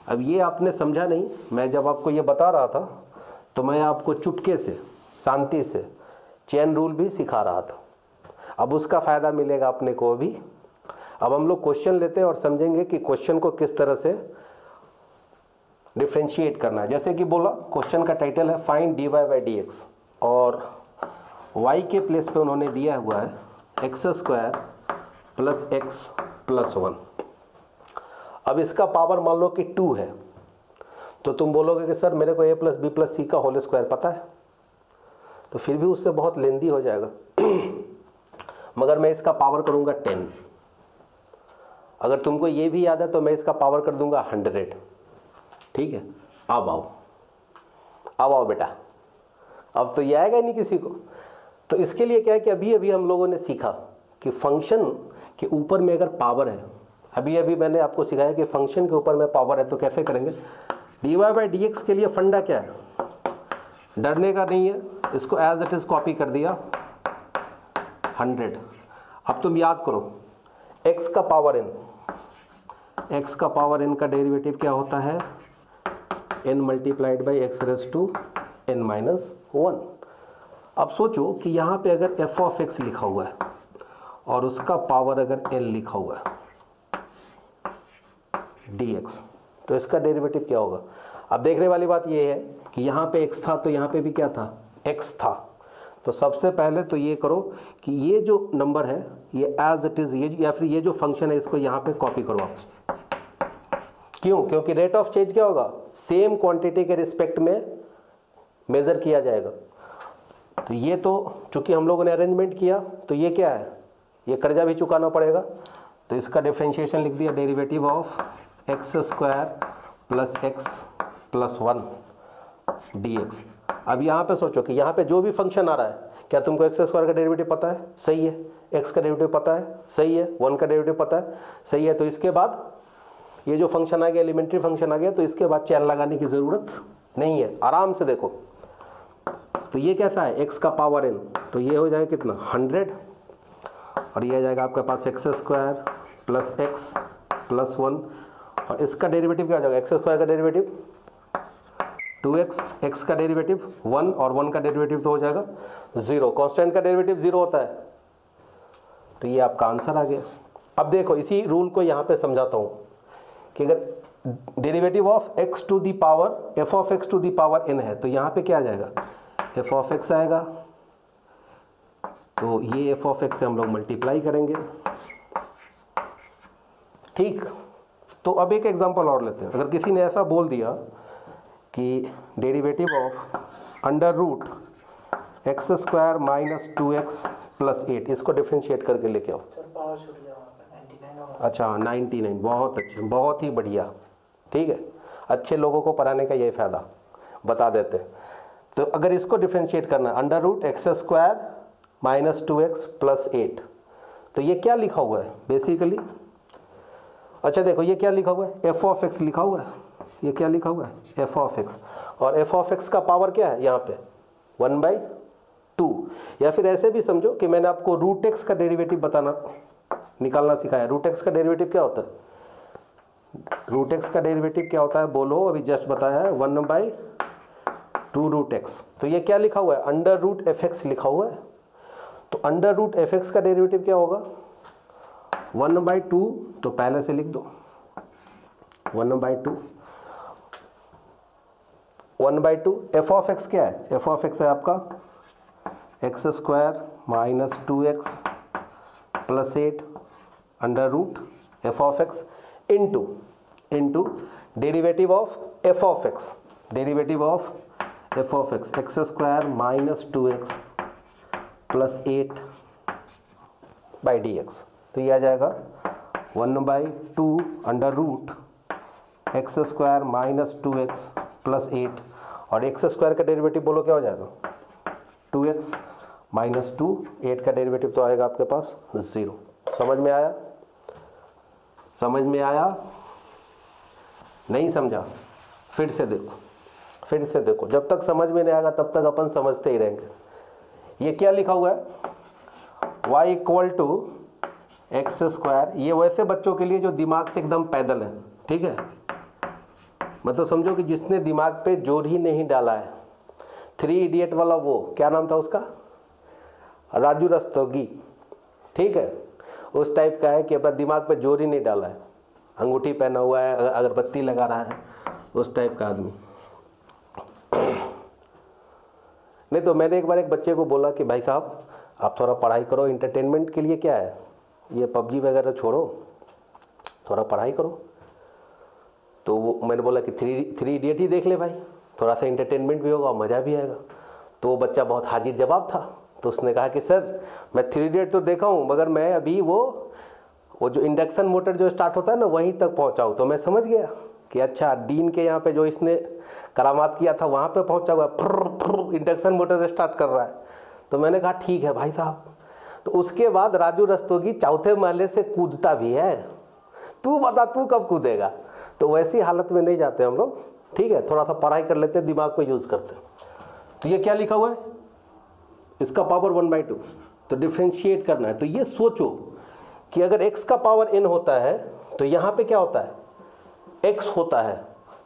अब ये आपने समझा नहीं, मैं जब आपको ये बता रहा था तो मैं आपको चुटके से, शांति से चेन रूल भी सिखा रहा था। अब उसका फ़ायदा मिलेगा अपने को अभी। अब हम लोग क्वेश्चन लेते हैं और समझेंगे कि क्वेश्चन को किस तरह से डिफरेंशिएट करना है। जैसे कि बोला, क्वेश्चन का टाइटल है फाइंड dy/dx और y के प्लेस पे उन्होंने दिया हुआ है x² + x + 1। अब इसका पावर मान लो कि 2 है, तो तुम बोलोगे कि सर मेरे को a + b + c का होल स्क्वायर पता है, तो फिर भी उससे बहुत लेंदी हो जाएगा। मगर मैं इसका पावर करूँगा 10। अगर तुमको ये भी याद है तो मैं इसका पावर कर दूंगा 100, ठीक है। अब आओ बेटा, अब तो ये आएगा नहीं किसी को। तो इसके लिए क्या है कि अभी हम लोगों ने सीखा कि फंक्शन के ऊपर में अगर पावर है, अभी मैंने आपको सिखाया कि फंक्शन के ऊपर में पावर है तो कैसे करेंगे। dy/dx के लिए फंडा क्या है, डरने का नहीं है, इसको एज इट इज कॉपी कर दिया 100। अब तुम याद करो x का पावर n का डेरिवेटिव क्या होता है, n × x⁻n - 1। अब सोचो कि यहाँ पे अगर एफ ऑफ एक्स लिखा हुआ है और उसका पावर अगर एल लिखा हुआ है dx, तो इसका डेरिवेटिव क्या होगा। अब देखने वाली बात ये है कि यहाँ पे x था तो यहाँ पे भी क्या था, x था। तो सबसे पहले तो ये करो कि ये जो नंबर है ये एज इट इज़, ये या फिर ये जो फंक्शन है इसको यहाँ पे कॉपी करो आप। क्यों? क्योंकि रेट ऑफ चेंज क्या होगा, सेम क्वांटिटी के रिस्पेक्ट में मेज़र किया जाएगा। तो ये तो चूंकि हम लोगों ने अरेंजमेंट किया तो ये क्या है, ये कर्जा भी चुकाना पड़ेगा। तो इसका डिफरेंशिएशन लिख दिया, derivative of x square plus x plus 1 dx। अब यहाँ पे सोचो कि यहाँ पे जो भी फंक्शन आ रहा है, क्या तुमको एक्स स्क्वायर का डेरिवेटिव पता है, सही है, एक्स का डेरिवेटिव पता है, सही है, 1 का डेरिवेटिव पता है, सही है। तो इसके बाद ये जो फंक्शन आ गया, एलिमेंट्री फंक्शन आ गया, तो इसके बाद चैन लगाने की ज़रूरत नहीं है, आराम से देखो। तो ये कैसा है, एक्स का पावर n, तो ये हो जाएगा कितना 100, और ये आ जाएगा आपके पास x square plus x plus 1, और इसका डेरिवेटिव क्या हो जाएगा, एक्स स्क्वायर का डेरिवेटिव 2x, x का डेरिवेटिव 1 और 1 का डेरिवेटिव तो हो जाएगा 0। कांस्टेंट का डेरिवेटिव 0 होता है। तो ये आपका आंसर आ गया। अब देखो इसी रूल को यहाँ पे समझाता हूँ कि अगर derivative of x to the power f of x to the power n है तो यहाँ पे क्या आ जाएगा, f ऑफ x आएगा। तो ये f ऑफ x से हम लोग मल्टीप्लाई करेंगे, ठीक। तो अब एक एग्जांपल और लेते हैं। अगर किसी ने ऐसा बोल दिया कि derivative of under root x square minus 2x plus 8, इसको डिफ्रेंशिएट करके लेके आओ। अच्छा 99, बहुत अच्छे, बहुत ही बढ़िया, ठीक है। अच्छे लोगों को पढ़ाने का यही फ़ायदा, बता देते हैं। तो अगर इसको डिफ्रेंशिएट करना है, under root x square minus 2x plus 8, तो ये क्या लिखा हुआ है बेसिकली। अच्छा देखो ये क्या लिखा हुआ है, एफ ऑफ एक्स लिखा हुआ है। ये क्या लिखा हुआ है, एफ ऑफ एक्स, और एफ ऑफ एक्स का पावर क्या है यहाँ पे 1/2। या फिर ऐसे भी समझो कि मैंने आपको रूट एक्स का डेरिवेटिव निकालना सिखाया। रूट एक्स का डेरिवेटिव क्या होता है, रूट एक्स का डेरिवेटिव क्या होता है बोलो, अभी जस्ट बताया है 1/2 रूट एक्स। तो ये क्या लिखा हुआ है, अंडर रूट एफ एक्स लिखा हुआ है। तो अंडर रूट एफ एक्स का डेरिवेटिव क्या होगा 1/2, तो पहले से लिख दो 1/2 एफ ऑफ एक्स क्या है, एफ ऑफ एक्स है आपका x square minus 2x plus 8 under root f of x into derivative of f of x, derivative of f of x x square minus 2x plus 8 by dx। तो ये आ जाएगा 1/2 under root x square minus 2x plus 8, और x square का derivative बोलो क्या हो जाएगा 2x माइनस 2, 8 का डेरिवेटिव तो आएगा आपके पास 0। समझ में आया, समझ में आया, नहीं समझा, फिर से देखो, जब तक समझ में नहीं आएगा तब तक अपन समझते ही रहेंगे। ये क्या लिखा हुआ है, y equal to x square. ये वैसे बच्चों के लिए जो दिमाग से एकदम पैदल है, ठीक है, मतलब समझो कि जिसने दिमाग पे जोर ही नहीं डाला है। 3 इडियट वाला वो क्या नाम था उसका, राजू रस्तोगी, ठीक है, उस टाइप का है कि अपना दिमाग पे जोर ही नहीं डाला है, अंगूठी पहना हुआ है, अगरबत्ती लगा रहा है, उस टाइप का आदमी। नहीं तो मैंने एक बार एक बच्चे को बोला कि भाई साहब आप थोड़ा पढ़ाई करो, इंटरटेनमेंट के लिए क्या है, ये पबजी वगैरह छोड़ो, थोड़ा पढ़ाई करो। तो वो मैंने बोला कि 3 इडियट ही देख ले भाई, थोड़ा सा इंटरटेनमेंट भी होगा और मज़ा भी आएगा। तो वो बच्चा बहुत हाजिर जवाब था। तो उसने कहा कि सर मैं 3 इडियट तो देखा हूँ, मगर मैं अभी वो जो इंडक्शन मोटर जो स्टार्ट होता है ना वहीं तक पहुँचा हूँ। तो मैं समझ गया कि अच्छा डीन के यहाँ पे जो इसने करामात किया था वहाँ पे पहुँचा हुआ है, इंडक्शन मोटर से स्टार्ट कर रहा है। तो मैंने कहा ठीक है भाई साहब। तो उसके बाद राजू रस्तोगी चौथे महले से कूदता भी है, तू बता तू कब कूदेगा। तो वैसी हालत में नहीं जाते हम लोग, ठीक है, थोड़ा सा पढ़ाई कर लेते हैं, दिमाग को यूज़ करते हैं। तो ये क्या लिखा हुआ है, इसका पावर 1/2, तो डिफ्रेंशिएट करना है। तो ये सोचो कि अगर x का पावर n होता है तो यहाँ पे क्या होता है, x होता है।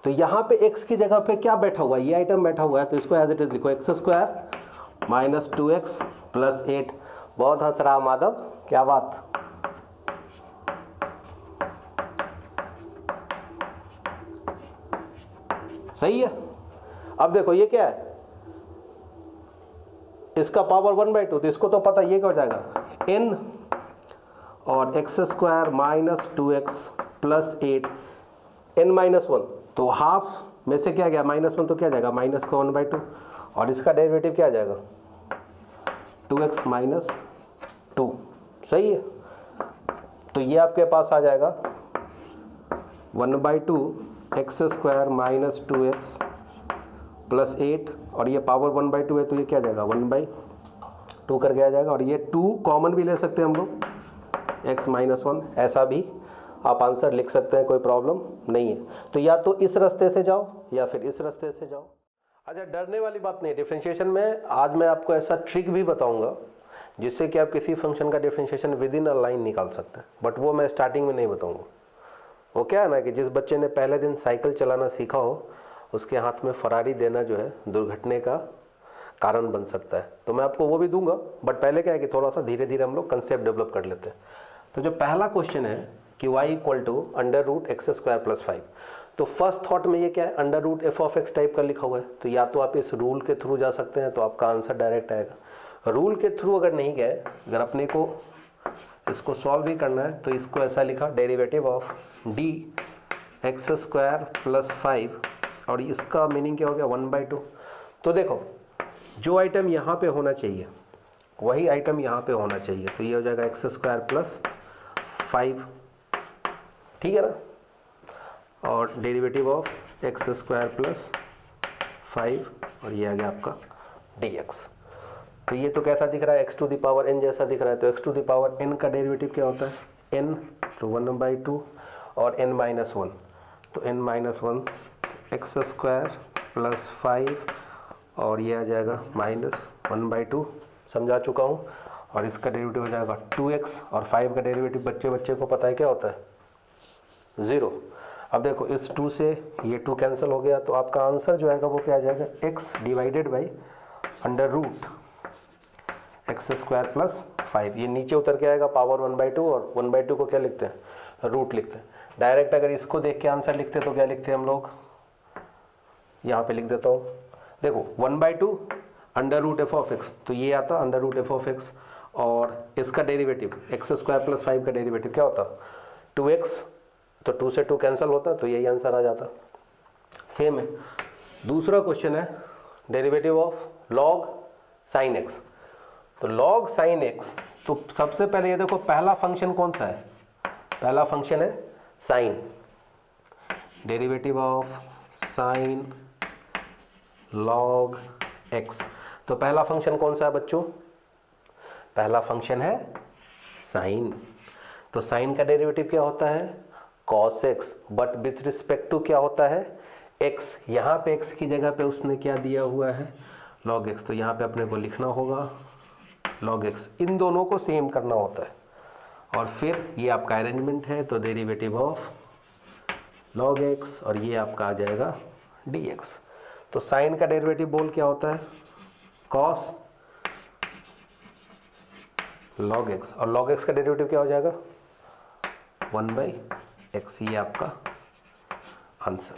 तो यहाँ पे x की जगह पे क्या बैठा हुआ है, ये आइटम बैठा हुआ है। तो इसको एज इट इज लिखो, x square minus 2x plus 8। बहुत हंस रहा माधव, क्या बात। सही है। अब देखो ये क्या है, इसका पावर 1/2, तो इसको तो पता, ये क्या हो जाएगा n और x square minus 2x plus 8 n minus 1, तो हाफ में से क्या गया -1, तो क्या जाएगा माइनस का 1/2, और इसका डेरिवेटिव क्या आ जाएगा 2x माइनस 2। सही है। तो ये आपके पास आ जाएगा 1/2 x square minus 2x plus 8, और ये पावर 1/2 है तो ये क्या जाएगा 1/2 करके आ जाएगा, और ये 2 कॉमन भी ले सकते हैं हम लोग, x माइनस 1, ऐसा भी आप आंसर लिख सकते हैं, कोई प्रॉब्लम नहीं है। तो या तो इस रास्ते से जाओ या फिर इस रास्ते से जाओ। अच्छा, डरने वाली बात नहीं है डिफरेंशिएशन में। आज मैं आपको ऐसा ट्रिक भी बताऊंगा जिससे कि आप किसी फंक्शन का differentiation with in a line निकाल सकते हैं, बट वो मैं स्टार्टिंग में नहीं बताऊंगा। वो क्या है ना कि जिस बच्चे ने पहले दिन साइकिल चलाना सीखा हो उसके हाथ में फरारी देना जो है दुर्घटना का कारण बन सकता है, तो मैं आपको वो भी दूंगा, बट पहले क्या है कि थोड़ा सा धीरे धीरे हम लोग कंसेप्ट डेवलप कर लेते हैं। तो जो पहला क्वेश्चन है कि y equal to under root x square plus 5, तो फर्स्ट थॉट में ये क्या है under root f of x type का लिखा हुआ है, तो या तो आप इस रूल के थ्रू जा सकते हैं तो आपका आंसर डायरेक्ट आएगा। रूल के थ्रू अगर नहीं गए, अगर अपने को इसको सॉल्व भी करना है तो इसको ऐसा लिखा derivative of D x square plus 5, और इसका मीनिंग क्या हो गया 1/2। तो देखो जो आइटम यहाँ पे होना चाहिए वही आइटम यहाँ पे होना चाहिए, तो ये हो जाएगा एक्स स्क्वायर प्लस 5, ठीक है ना, और derivative of x square plus 5, और ये आ गया आपका dx। तो ये तो कैसा दिख रहा है x to the power n जैसा दिख रहा है, तो x to the power n का डेरिवेटिव क्या होता है n, तो 1/2 और n माइनस 1, तो n minus 1 x square plus 5, और ये आ जाएगा -1/2, समझा चुका हूँ। और इसका डेरिवेटिव हो जाएगा 2x, और 5 का डेरिवेटिव बच्चे को पता है क्या होता है 0। अब देखो इस 2 से ये 2 कैंसिल हो गया, तो आपका आंसर जो आएगा वो क्या आ जाएगा x divided by under root x square plus 5। ये नीचे उतर के आएगा पावर 1/2, और 1/2 को क्या लिखते हैं रूट लिखते हैं। डायरेक्ट अगर इसको देख के आंसर लिखते तो क्या लिखते हैं हम लोग, यहाँ पे लिख देता हूँ, देखो 1/2 under root f of x, तो ये आता under root f of x, और इसका डेरिवेटिव एक्स स्क्वायर प्लस 5 का डेरिवेटिव क्या होता 2x, तो 2 से 2 कैंसिल होता, तो यही आंसर आ जाता। सेम है। दूसरा क्वेश्चन है derivative of log sine x, तो लॉग साइन एक्स, तो सबसे पहले ये देखो पहला फंक्शन कौन सा है, पहला फंक्शन है sine, derivative of sine log x. तो पहला फंक्शन कौन सा है बच्चों, पहला फंक्शन है साइन, तो साइन का डेरिवेटिव क्या होता है cos x, but with respect to क्या होता है x, यहाँ पे x की जगह पे उसने क्या दिया हुआ है log x, तो यहाँ पे अपने को लिखना होगा log x, इन दोनों को सेम करना होता है, और फिर ये आपका अरेंजमेंट है, तो डेरिवेटिव ऑफ log x, और ये आपका आ जाएगा dx। तो साइन का डेरिवेटिव बोल क्या होता है cos log x, और log x का डेरिवेटिव क्या हो जाएगा 1/x, ये आपका आंसर।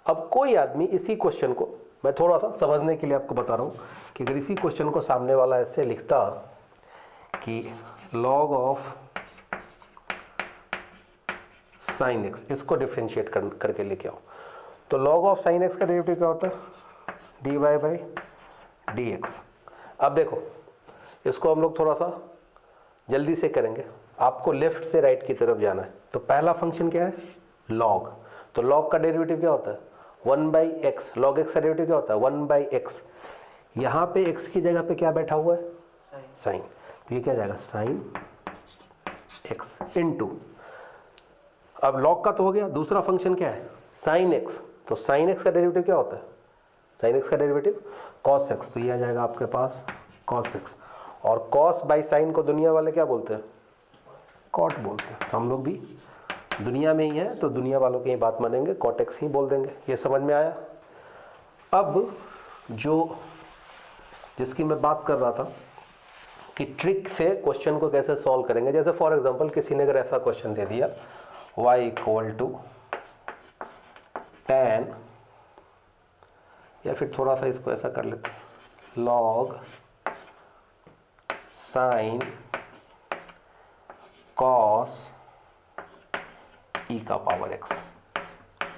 अब कोई आदमी इसी क्वेश्चन को, मैं थोड़ा सा समझने के लिए आपको बता रहा हूँ कि अगर इसी क्वेश्चन को सामने वाला ऐसे लिखता कि log ऑफ साइन एक्स, इसको डिफ्रेंशिएट करके लेके आओ, तो log ऑफ साइन एक्स का डेरिवेटिव क्या होता है dy/dx। अब देखो इसको हम लोग थोड़ा सा जल्दी से करेंगे, आपको लेफ्ट से राइट की तरफ जाना है। तो पहला फंक्शन क्या है log, तो log का डेरिवेटिव क्या होता है 1/x, log x का डेरिवेटिव क्या होता है 1/x, यहाँ पे x की जगह पे क्या बैठा हुआ है साइन, तो ये क्या जाएगा साइन x इनटू, अब log का तो हो गया, दूसरा फंक्शन क्या है साइन x, तो साइन x का डेरिवेटिव क्या होता है साइन x का डेरिवेटिव cos x, तो ये आ जाएगा आपके पास cos x, और cos बाई साइन को दुनिया वाले क्या बोलते हैं कॉट बोलते हैं, तो हम लोग भी दुनिया में ही है तो दुनिया वालों की ही बात मानेंगे, कॉट एक्स ही बोल देंगे। ये समझ में आया। अब जो जिसकी मैं बात कर रहा था कि ट्रिक से क्वेश्चन को कैसे सॉल्व करेंगे। जैसे फॉर एग्जांपल किसी ने अगर ऐसा क्वेश्चन दे दिया y इक्वल टू tan, या फिर थोड़ा सा इसको ऐसा कर लेते हैं log sin cos e का पावर x,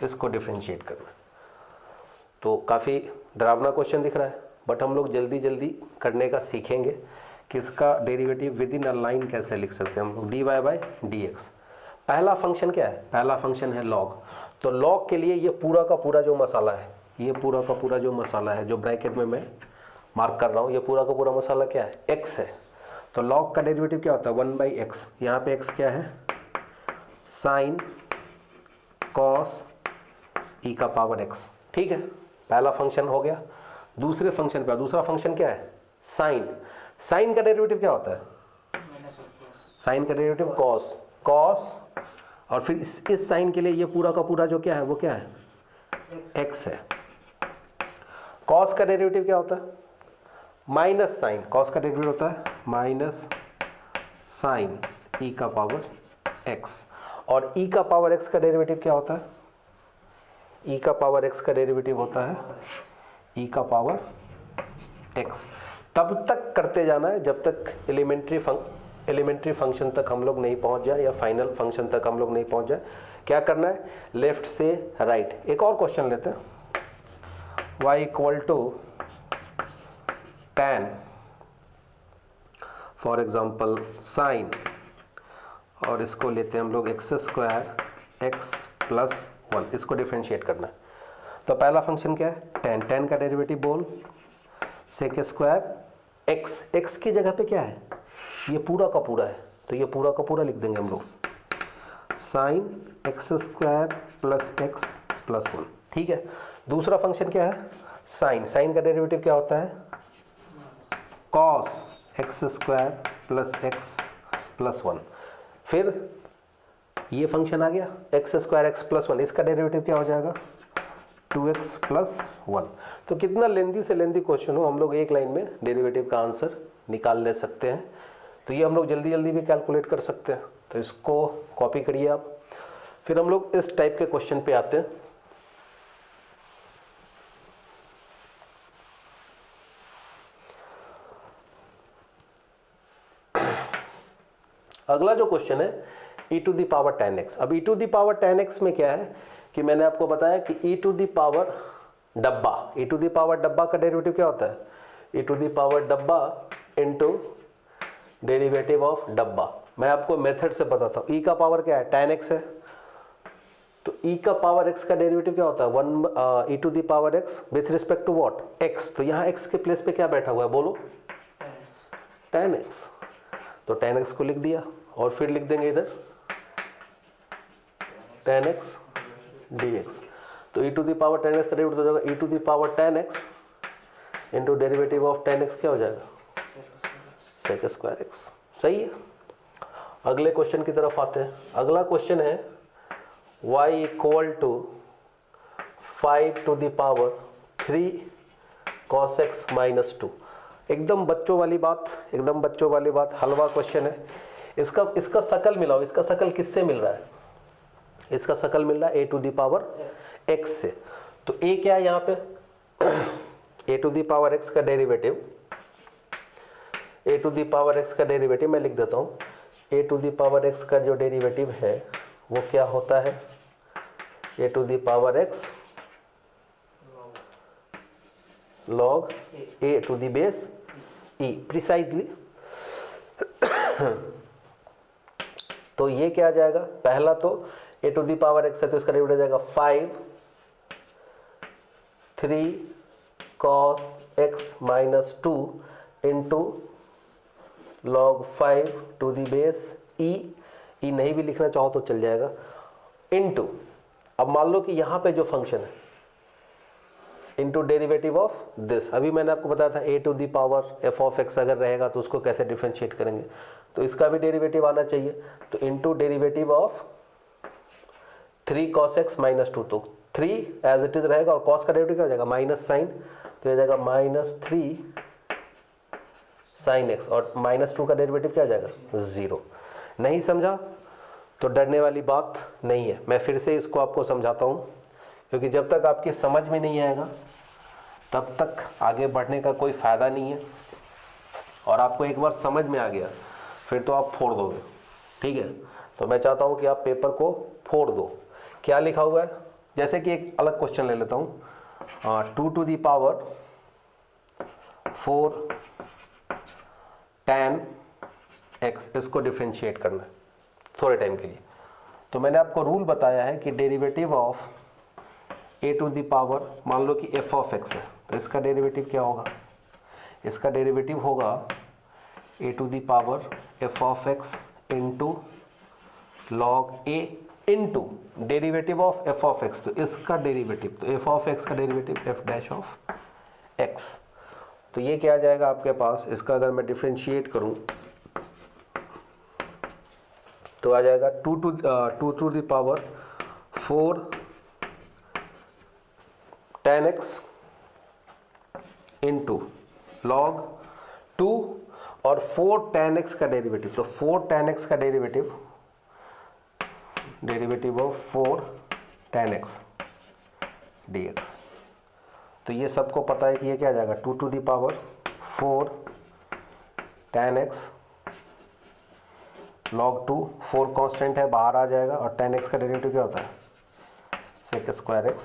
इसको डिफरेंशिएट करना। तो काफ़ी डरावना क्वेश्चन दिख रहा है, बट हम लोग जल्दी जल्दी करने का सीखेंगे कि इसका derivative with in a line कैसे लिख सकते हैं हम लोग, dy बाई डी एक्स। पहला फंक्शन क्या है? पहला फंक्शन है log। तो log के लिए ये पूरा का पूरा जो मसाला है, ये पूरा का पूरा जो मसाला है, जो ब्रैकेट में मैं मार्क कर रहा हूँ, ये पूरा का पूरा मसाला क्या है? x है। तो log का डेरिवेटिव क्या होता है? 1 बाई एक्स। यहाँ पे x क्या है? साइन कॉस ई का पावर x। ठीक है, पहला फंक्शन हो गया। दूसरे फंक्शन पे, दूसरा फंक्शन क्या है? साइन। साइन का डेरिवेटिव क्या होता है? साइन का डेरिवेटिव कॉस। कॉस और फिर इस साइन के लिए ये पूरा का पूरा जो क्या है वो क्या है? x है। कॉस का डेरिवेटिव क्या होता है? Minus sine. कॉस का डेरिवेटिव होता है माइनस साइन ई का पावर x। और ई का पावर x का डेरिवेटिव क्या होता है? ई का पावर x का डेरिवेटिव होता है ई का पावर x। तब तक करते जाना है जब तक एलिमेंट्री फंक्शन तक हम लोग नहीं पहुंच जाए, या फाइनल फंक्शन तक हम लोग नहीं पहुंच जाए। क्या करना है? लेफ्ट से राइट। एक और क्वेश्चन लेते हैं, y equal to tan, for example sine, और इसको लेते हैं हम लोग एक्स स्क्वायर एक्स प्लस 1, इसको डिफ्रेंशिएट करना है। तो पहला फंक्शन क्या है? tan। tan का डेरिवेटिव बोल, सेक स्क्वायर एक्स। एक्स की जगह पे क्या है? ये पूरा का पूरा है, तो ये पूरा का पूरा लिख देंगे हम लोग, sine x square plus x plus 1। ठीक है। दूसरा फंक्शन क्या है? साइन। साइन का डेरिवेटिव क्या होता है? Cos x square plus x plus 1। फिर ये फंक्शन आ गया एक्स स्क्वायर एक्स प्लस 1, इसका डेरिवेटिव क्या हो जाएगा? 2x plus 1। तो कितना लेंदी से लेंदी क्वेश्चन हो, हम लोग एक लाइन में डेरिवेटिव का आंसर निकाल ले सकते हैं। तो ये हम लोग जल्दी जल्दी भी कैलकुलेट कर सकते हैं। तो इसको कॉपी करिए आप। फिर हम लोग इस टाइप के क्वेश्चन पे आते हैं। अगला जो क्वेश्चन है e to the power 10x। अब e to the power 10x में क्या है कि मैंने आपको बताया कि e टू दी पावर डब्बा, e टू दी पावर डब्बा का डेरिवेटिव क्या होता है? e टू दी पावर डब्बा इनटू डेरिवेटिव ऑफ डब्बा। मैं आपको मेथड से बताता हूँ। e का पावर क्या है? 10x है। तो e का पावर x का डेरिवेटिव क्या होता है? 1 e to the power x with respect to what? x। तो यहाँ x के प्लेस पे क्या बैठा हुआ है बोलो? 10x। तो 10x को लिख दिया, और फिर लिख देंगे इधर 10x dx। तो e to the power 10x का डेरिवेटिव हो जाएगा e to the power 10x into derivative of 10x क्या हो जाएगा? Sec square x. सही है। अगले क्वेश्चन की तरफ आते हैं। अगला क्वेश्चन है y equal to 5 to the power 3 cos x minus 2। एकदम बच्चों वाली बात, एकदम बच्चों वाली बात, हलवा क्वेश्चन है। इसका शकल मिलाओ। इसका शकल किससे मिल रहा है? इसका शकल मिल रहा है a to the power x से। तो a क्या है यहाँ पे? a to the power x का derivative, a to the power x का डेरिवेटिव मैं लिख देता हूँ। a to the power x का जो डेरिवेटिव है वो क्या होता है? a to the power x log a to the base e precisely. तो ये क्या आ जाएगा? पहला तो a to the power x है, तो इसका डेरिवेटिव आ जाएगा 5 3 cos x minus 2 into log 5 to the base e। e नहीं भी लिखना चाहो तो चल जाएगा, इंटू, अब मान लो कि यहाँ पे जो फंक्शन है इंटू डेरिवेटिव ऑफ दिस। अभी मैंने आपको बताया था a to the power f of x अगर रहेगा तो उसको कैसे डिफरेंशिएट करेंगे, तो इसका भी डेरिवेटिव आना चाहिए। तो into derivative of 3 cos x minus 2, तो 3 एज इट इज रहेगा, और cos का डेरिवेटिव क्या हो जाएगा? माइनस साइन, तो ये जाएगा माइनस 3 साइन एक्स, और -2 का डेरिवेटिव क्या आ जाएगा 0। नहीं समझा तो डरने वाली बात नहीं है, मैं फिर से इसको आपको समझाता हूँ, क्योंकि जब तक आपकी समझ में नहीं आएगा तब तक आगे बढ़ने का कोई फ़ायदा नहीं है। और आपको एक बार समझ में आ गया फिर तो आप फोड़ दोगे, ठीक है। तो मैं चाहता हूँ कि आप पेपर को फोड़ दो। क्या लिखा हुआ है, जैसे कि एक अलग क्वेश्चन ले लेता हूँ, 2 to the power 4 tan x, इसको डिफ्रेंशिएट करना है थोड़े टाइम के लिए। तो मैंने आपको रूल बताया है कि derivative of a to the power, मान लो कि f of x है, तो इसका डेरिवेटिव क्या होगा, इसका डेरिवेटिव होगा a to the power f of x into log a into derivative of f of x, तो इसका डेरिवेटिव, तो f of x का derivative f dash of x। तो ये क्या आ जाएगा आपके पास, इसका अगर मैं डिफ्रेंशिएट करूं तो आ जाएगा 2 to the power 4 tan x into log 2 और 4 tan x का डेरिवेटिव, तो 4 tan x का derivative of 4 tan x dx। तो ये सबको पता है कि ये क्या आ जाएगा 2 to the power 4 tan x log 2, 4 constant है बाहर आ जाएगा, और tan x का डेरिवेटिव क्या होता है sec स्क्वायर x।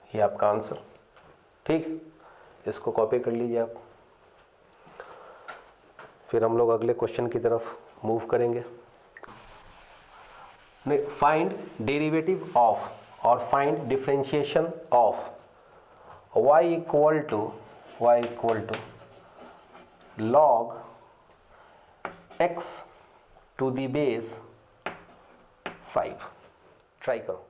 ये आपका आंसर, ठीक। इसको कॉपी कर लीजिए आप। फिर हम लोग अगले क्वेश्चन की तरफ मूव करेंगे। फाइंड डेरिवेटिव ऑफ और find differentiation of y equal to log x to the base 5। Try करो।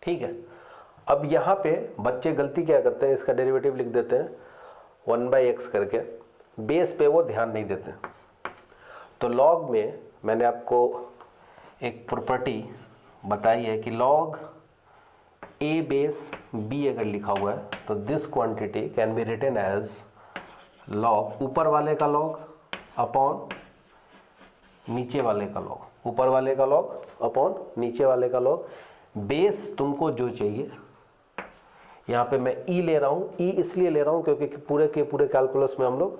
ठीक है, अब यहाँ पे बच्चे गलती क्या करते हैं, इसका डेरिवेटिव लिख देते हैं 1/x करके, बेस पे वो ध्यान नहीं देते। तो लॉग में मैंने आपको एक प्रॉपर्टी बताई है कि लॉग a बेस b अगर लिखा हुआ है तो this quantity can be written as log ऊपर वाले का लॉग अपॉन नीचे वाले का लॉग, ऊपर वाले का लॉग अपॉन नीचे वाले का लॉग। बेस तुमको जो चाहिए, यहाँ पे मैं ई ले रहा हूँ, ई इसलिए ले रहा हूँ क्योंकि पूरे के पूरे कैलकुलस में हम लोग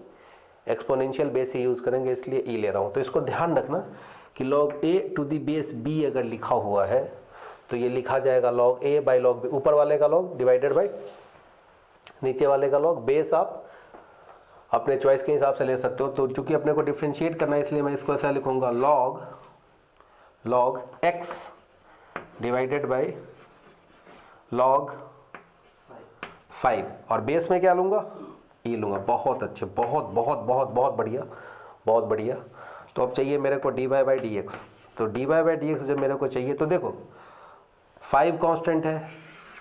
एक्सपोनेंशियल बेस ही यूज़ करेंगे, इसलिए ई ले रहा हूँ। तो इसको ध्यान रखना कि log a to the base b अगर लिखा हुआ है तो ये लिखा जाएगा log a by log b, ऊपर वाले का log डिवाइडेड बाई नीचे वाले का log। बेस आप अपने चॉइस के हिसाब से ले सकते हो। तो चूंकि अपने को डिफ्रेंशिएट करना है इसलिए मैं इसको ऐसा लिखूंगा log x divided by log 5, और बेस में क्या लूँगा ई लूँगा। बहुत अच्छे, बहुत बहुत बहुत बहुत बढ़िया, बहुत बढ़िया। तो अब चाहिए मेरे को dy बाई डी एक्स। तो dy बाई डी एक्स जब मेरे को चाहिए तो देखो 5 कांस्टेंट है,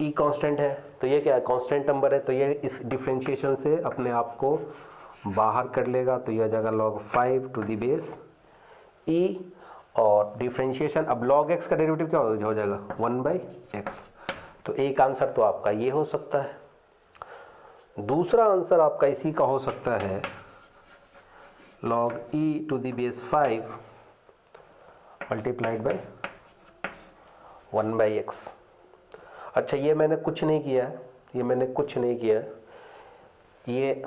ई कांस्टेंट है, तो ये क्या है कांस्टेंट नंबर है, तो ये इस डिफ्रेंशिएशन से अपने आप को बाहर कर लेगा। तो ये आ जाएगा log 5 टू दी बेस ई, और डिफ्रेंशिएशन अब log x का डेरिवेटिव क्या हो जाएगा 1/x। तो एक आंसर तो आपका ये हो सकता है। दूसरा आंसर आपका इसी का हो सकता है log e to the base 5 multiplied by 1/x। अच्छा, ये मैंने कुछ नहीं किया है, ये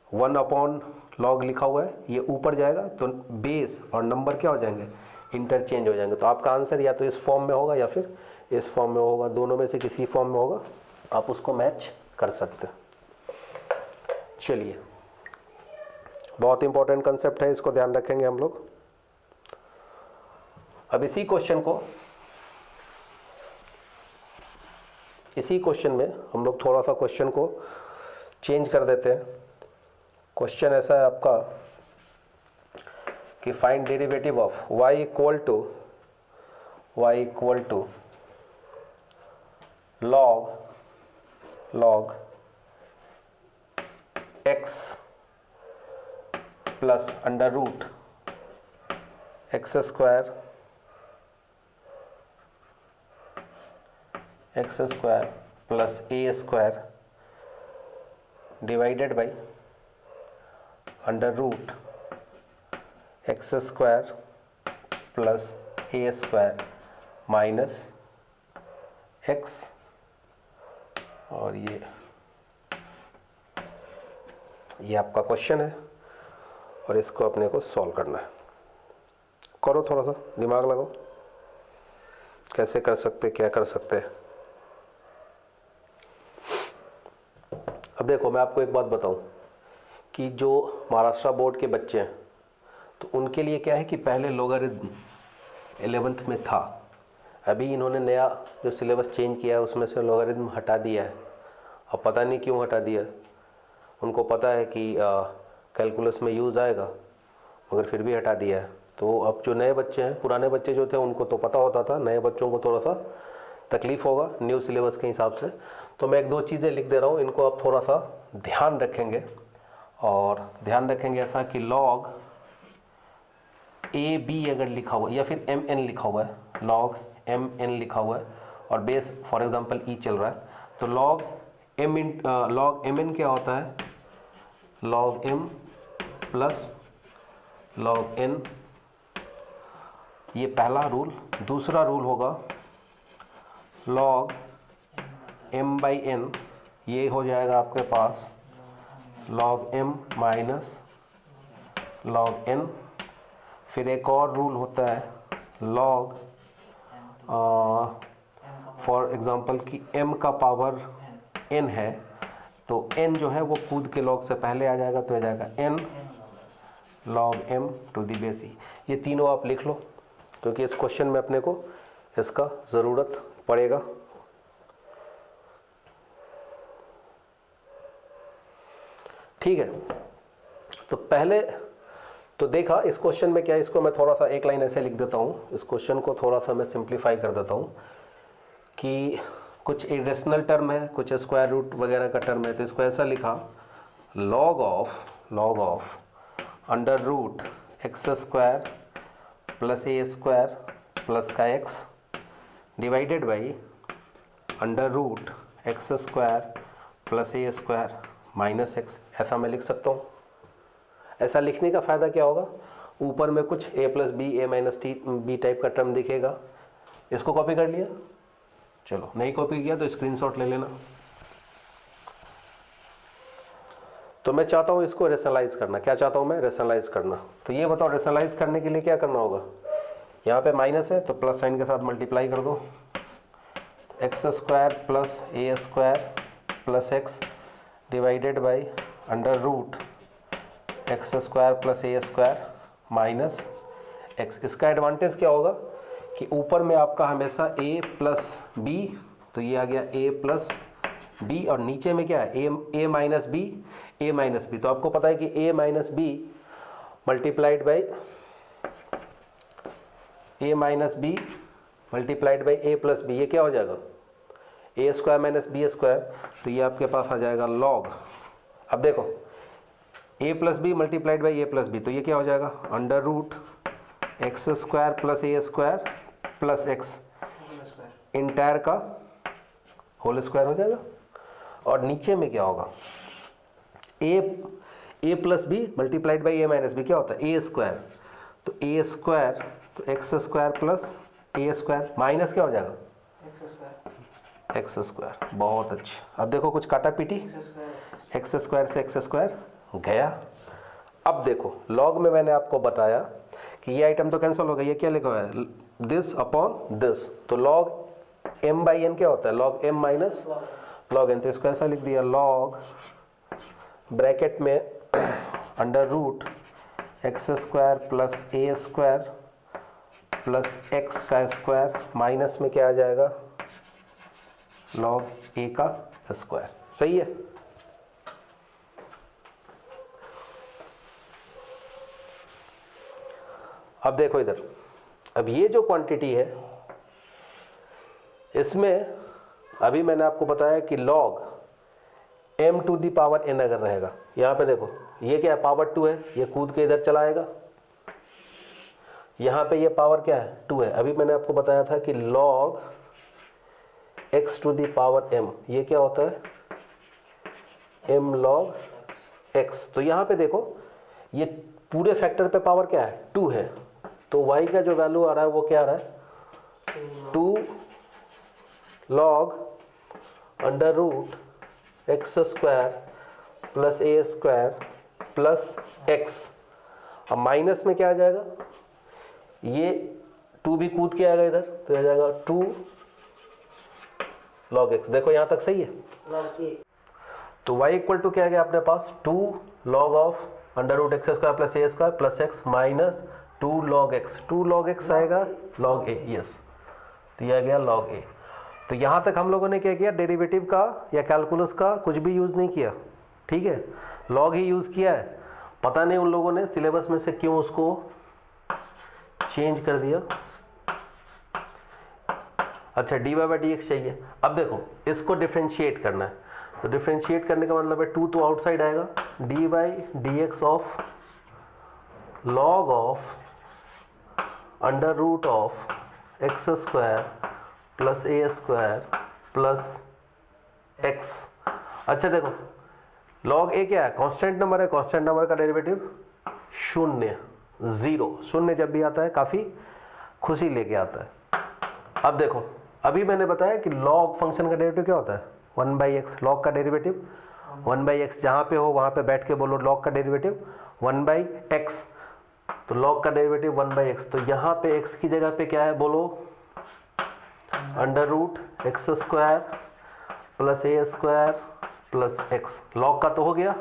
1 अपॉन log लिखा हुआ है, ये ऊपर जाएगा तो बेस और नंबर क्या हो जाएंगे इंटरचेंज हो जाएंगे। तो आपका आंसर या तो इस फॉर्म में होगा या फिर इस फॉर्म में होगा, दोनों में से किसी फॉर्म में होगा, आप उसको मैच कर सकते हैं। चलिए, बहुत इंपॉर्टेंट कंसेप्ट है, इसको ध्यान रखेंगे हम लोग। अब इसी क्वेश्चन में हम लोग थोड़ा सा क्वेश्चन को चेंज कर देते हैं। क्वेश्चन ऐसा है आपका कि find derivative of y equal to log x plus under root x square plus a square divided by under root x square plus a square minus x, और ये आपका क्वेश्चन है और इसको अपने को सॉल्व करना है। करो, थोड़ा सा दिमाग लगाओ, कैसे कर सकते, क्या कर सकते हैं। अब देखो मैं आपको एक बात बताऊं कि जो महाराष्ट्र बोर्ड के बच्चे हैं तो उनके लिए क्या है कि पहले लोगारिथम 11th में था, अभी इन्होंने नया जो सिलेबस चेंज किया है उसमें से लोगारिथम हटा दिया है। अब पता नहीं क्यों हटा दिया, उनको पता है कि कैलकुलस में यूज़ आएगा मगर फिर भी हटा दिया है। तो अब जो नए बच्चे हैं, पुराने बच्चे जो थे उनको तो पता होता था, नए बच्चों को थोड़ा सा तकलीफ़ होगा न्यू सिलेबस के हिसाब से। तो मैं 1-2 चीज़ें लिख दे रहा हूँ, इनको आप थोड़ा सा ध्यान रखेंगे। और ध्यान रखेंगे ऐसा कि log ए बी अगर लिखा हुआ या फिर एम एन लिखा हुआ है, log एम एन लिखा हुआ है और बेस फॉर एग्जांपल ई चल रहा है, तो log एम एन क्या होता है, log m plus log n, ये पहला रूल। दूसरा रूल होगा log m बाई n, ये हो जाएगा आपके पास log m minus log n। फिर एक और रूल होता है log फॉर एग्जांपल कि m का पावर n है तो n जो है वो कूद के log से पहले आ जाएगा, तो आ जाएगा n log m to the base e. ये तीनों आप लिख लो क्योंकि इस क्वेश्चन में अपने को इसका ज़रूरत पड़ेगा। ठीक है, तो पहले तो देखा इस क्वेश्चन में क्या है, इसको मैं थोड़ा सा एक लाइन ऐसे लिख देता हूँ, इस क्वेश्चन को थोड़ा सा मैं सिंप्लीफाई कर देता हूँ कि कुछ इरेशनल टर्म है, कुछ स्क्वायर रूट वगैरह का टर्म है, तो इसको ऐसा लिखा log of under root x square plus a square plus का x divided by under root x square plus a square minus x, ऐसा मैं लिख सकता हूँ। ऐसा लिखने का फ़ायदा क्या होगा, ऊपर में कुछ a plus b a minus t b type का टर्म दिखेगा। इसको कॉपी कर लिया, चलो नहीं कॉपी किया तो स्क्रीनशॉट ले लेना। तो मैं चाहता हूँ इसको रेशनलाइज करना। क्या चाहता हूँ मैं, रेशनलाइज करना। तो ये बताओ रेशनलाइज करने के लिए क्या करना होगा, यहाँ पे माइनस है तो प्लस साइन के साथ मल्टीप्लाई कर दो, x square plus a square plus x divided by under root x square plus a square minus x. इसका एडवांटेज क्या होगा कि ऊपर में आपका हमेशा a प्लस बी, तो ये आ गया a प्लस बी, और नीचे में क्या है a माइनस बी, तो आपको पता है कि a minus b multiplied by a minus b multiplied by a plus b, ये क्या हो जाएगा a square minus b square, तो ये आपके पास आ जाएगा log। अब देखो a plus b multiplied by a plus b, तो ये क्या हो जाएगा under root x square plus a square plus x entire का होल स्क्वायर हो जाएगा। और नीचे में क्या होगा a plus b multiplied by a minus b, क्या होता है a स्क्वायर, तो a स्क्वायर तो x square plus a square minus क्या हो जाएगा एक्स स्क्वायर। बहुत अच्छा। अब देखो कुछ काटा पीटी, एक्स स्क्वायर से एक्स स्क्वायर गया। अब देखो लॉग में मैंने आपको बताया कि ये आइटम तो कैंसिल हो गया, ये क्या लिखा हुआ है दिस अपॉन दिस, तो लॉग m बाई n क्या होता है log m minus log n, तो इसको ऐसा लिख दिया लॉग ब्रैकेट में under root x square plus a square plus x का स्क्वायर माइनस में क्या आ जाएगा लॉग ए का स्क्वायर। सही है। अब देखो इधर, अब ये जो क्वांटिटी है इसमें अभी मैंने आपको बताया कि log m to the power n अगर रहेगा, यहाँ पे देखो ये क्या है पावर 2 है, ये कूद के इधर चला आएगा, यहाँ पे ये पावर क्या है 2 है। अभी मैंने आपको बताया था कि log x to the power m, ये क्या होता है m log x। तो यहाँ पे देखो ये पूरे फैक्टर पे पावर क्या है 2 है, तो y का जो वैल्यू आ रहा है वो क्या आ रहा है 2 log under root x square plus a square plus x. अब माइनस में क्या आ जाएगा, ये 2 भी कूद के आएगा इधर, तो आ जाएगा 2 log x। देखो यहाँ तक सही है। तो y इक्वल टू क्या आ गया अपने पास 2 log of under root x square plus a square plus x minus 2 log x। 2 log x आएगा log a, यस, तो यह आ गया log a। तो यहाँ तक हम लोगों ने क्या किया, डेरिवेटिव का या कैलकुलस का कुछ भी यूज़ नहीं किया, ठीक है, log ही यूज़ किया है। पता नहीं उन लोगों ने सिलेबस में से क्यों उसको चेंज कर दिया। अच्छा, dy बाई डी एक्स चाहिए। अब देखो इसको डिफ्रेंशिएट करना है, तो डिफ्रेंशिएट करने का मतलब है 2 तो आउटसाइड आएगा, d by d x of log of under root of x square plus a square plus x. अच्छा देखो लॉग ए क्या है, कांस्टेंट नंबर है, कांस्टेंट नंबर का डेरिवेटिव शून्य, जीरो। शून्य जब भी आता है काफ़ी खुशी लेके आता है। अब देखो अभी मैंने बताया कि लॉग फंक्शन का डेरिवेटिव क्या होता है 1 बाई एक्स। लॉग का डेरिवेटिव 1 बाई एक्स, जहाँ पे हो वहाँ पे बैठ के बोलो लॉग का डेरिवेटिव 1 बाई एक्स। तो लॉग का डेरिवेटिव 1 बाई एक्स, तो यहाँ पे एक्स की जगह पे क्या है बोलो under root x square plus a square plus x. Log का तो हो गया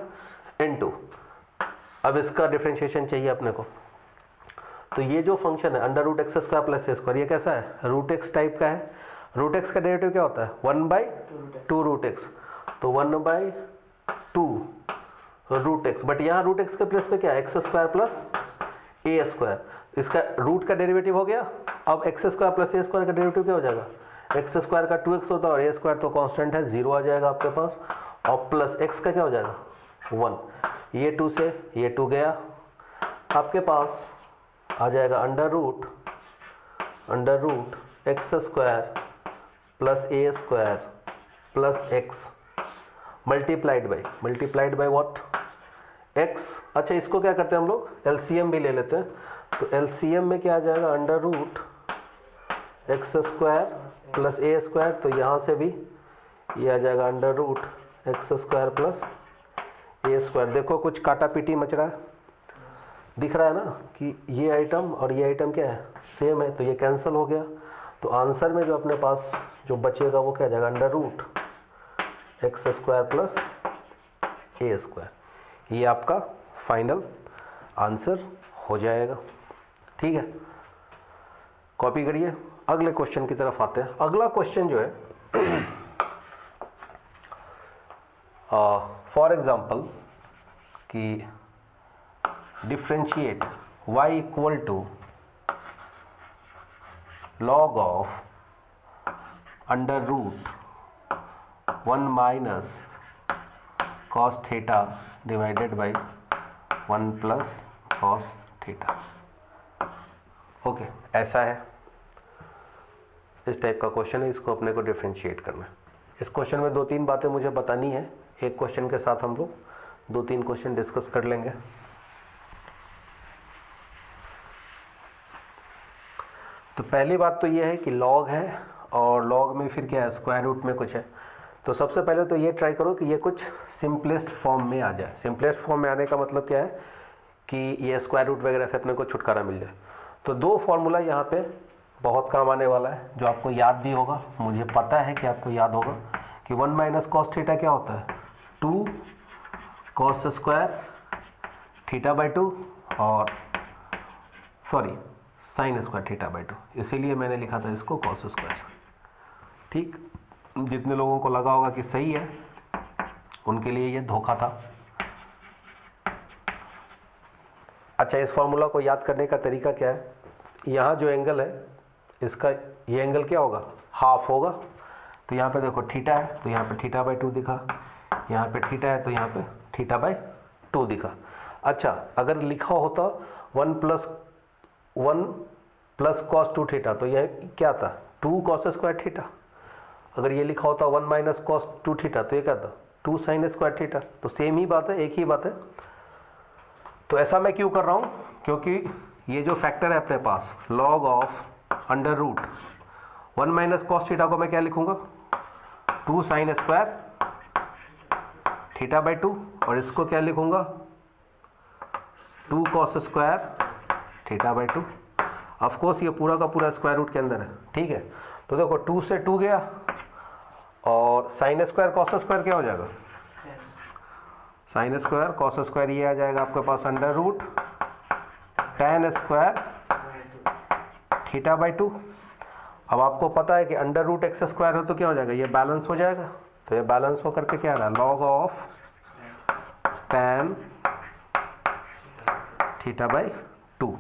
इनटू, अब इसका डिफरेंशिएशन चाहिए अपने को। तो ये जो फंक्शन है under root x square plus a square, ये कैसा है रूट एक्स टाइप का है। रूट एक्स का डेरिवेटिव क्या होता है 1 बाई 2 रूट एक्स, तो 1 बाई 2 रूट एक्स। बट यहाँ रूट एक्स के प्लेस पे क्या है x square plus a square, इसका रूट का डेरिवेटिव हो गया। अब x square plus a square का डेरिवेटिव क्या हो जाएगा, एक्स स्क्वायर का 2x होता है और ए स्क्वायर तो कांस्टेंट है, 0 आ जाएगा आपके पास, और प्लस एक्स का क्या हो जाएगा 1। ये 2 से ये 2 गया, आपके पास आ जाएगा under root x square plus a square plus x multiplied by what x. अच्छा इसको क्या करते हैं हम लोग एलसीएम भी ले लेते हैं, तो एलसीएम में क्या आ जाएगा under root x square plus a square, तो यहाँ से भी ये आ जाएगा under root x square plus a square. देखो कुछ काटा पीटी मच रहा है, दिख रहा है ना कि ये आइटम और ये आइटम क्या है सेम है, तो ये कैंसिल हो गया। तो आंसर में जो अपने पास जो बचेगा वो क्या आ जाएगा under root x square plus a square. ये आपका फाइनल आंसर हो जाएगा, ठीक है। कॉपी करिए, अगले क्वेश्चन की तरफ आते हैं। अगला क्वेश्चन जो है फॉर एग्जांपल कि differentiate y equal to log of under root 1 minus cos theta divided by 1 plus cos theta. Okay, ऐसा है, इस टाइप का क्वेश्चन है, इसको अपने को डिफ्रेंशिएट करना है। इस क्वेश्चन में 2-3 बातें मुझे बतानी है, एक क्वेश्चन के साथ हम लोग 2-3 क्वेश्चन डिस्कस कर लेंगे। तो पहली बात तो ये है कि लॉग है और लॉग में फिर क्या है स्क्वायर रूट में कुछ है। तो सबसे पहले तो ये ट्राई करो कि ये कुछ सिंपलेस्ट फॉर्म में आ जाए। सिंपलेस्ट फॉर्म में आने का मतलब क्या है कि ये स्क्वायर रूट वगैरह से अपने को छुटकारा मिल जाए। तो 2 फॉर्मूला यहाँ पे बहुत काम आने वाला है, जो आपको याद भी होगा, मुझे पता है कि आपको याद होगा कि 1 माइनस कॉस थीटा क्या होता है 2 कॉस स्क्वायर थीटा बाई 2 और sorry sine square theta by 2, इसीलिए मैंने लिखा था इसको कॉस स्क्वायर। ठीक, जितने लोगों को लगा होगा कि सही है उनके लिए ये धोखा था। अच्छा, इस फॉर्मूला को याद करने का तरीका क्या है, यहाँ जो एंगल है इसका ये एंगल क्या होगा हाफ होगा। तो यहाँ पे देखो थीटा है तो यहाँ पे थीटा बाई 2 दिखा, यहाँ पे थीटा है तो यहाँ पे थीटा बाई 2 दिखा। अच्छा, अगर लिखा होता 1 प्लस 1 प्लस कॉस 2 थीटा, तो यह क्या था 2 कॉस स्क्वायर थीटा। अगर ये लिखा होता 1 माइनस कॉस 2 थीटा तो ये क्या था 2 साइन स्क्वायर थीटा। तो सेम ही बात है, एक ही बात है। तो ऐसा मैं क्यों कर रहा हूँ, क्योंकि ये जो फैक्टर है अपने पास log of under root 1 minus cos theta को मैं क्या लिखूंगा 2 साइन स्क्वायर थीटा बाई 2, और इसको क्या लिखूंगा 2 cos square theta by 2। Of course ये पूरा का पूरा स्क्वायर रूट के अंदर है, ठीक है। तो देखो 2 से 2 गया, और साइन स्क्वायर कॉस स्क्वायर क्या हो जाएगा साइन स्क्वायर कॉस स्क्वायर, ये आ जाएगा आपके पास under root tan square theta by 2। अब आपको पता है कि अंडर रूट एक्स स्क्वायर हो तो क्या हो जाएगा, ये बैलेंस हो जाएगा। तो ये बैलेंस होकर के क्या आ रहा है log of tan theta by 2।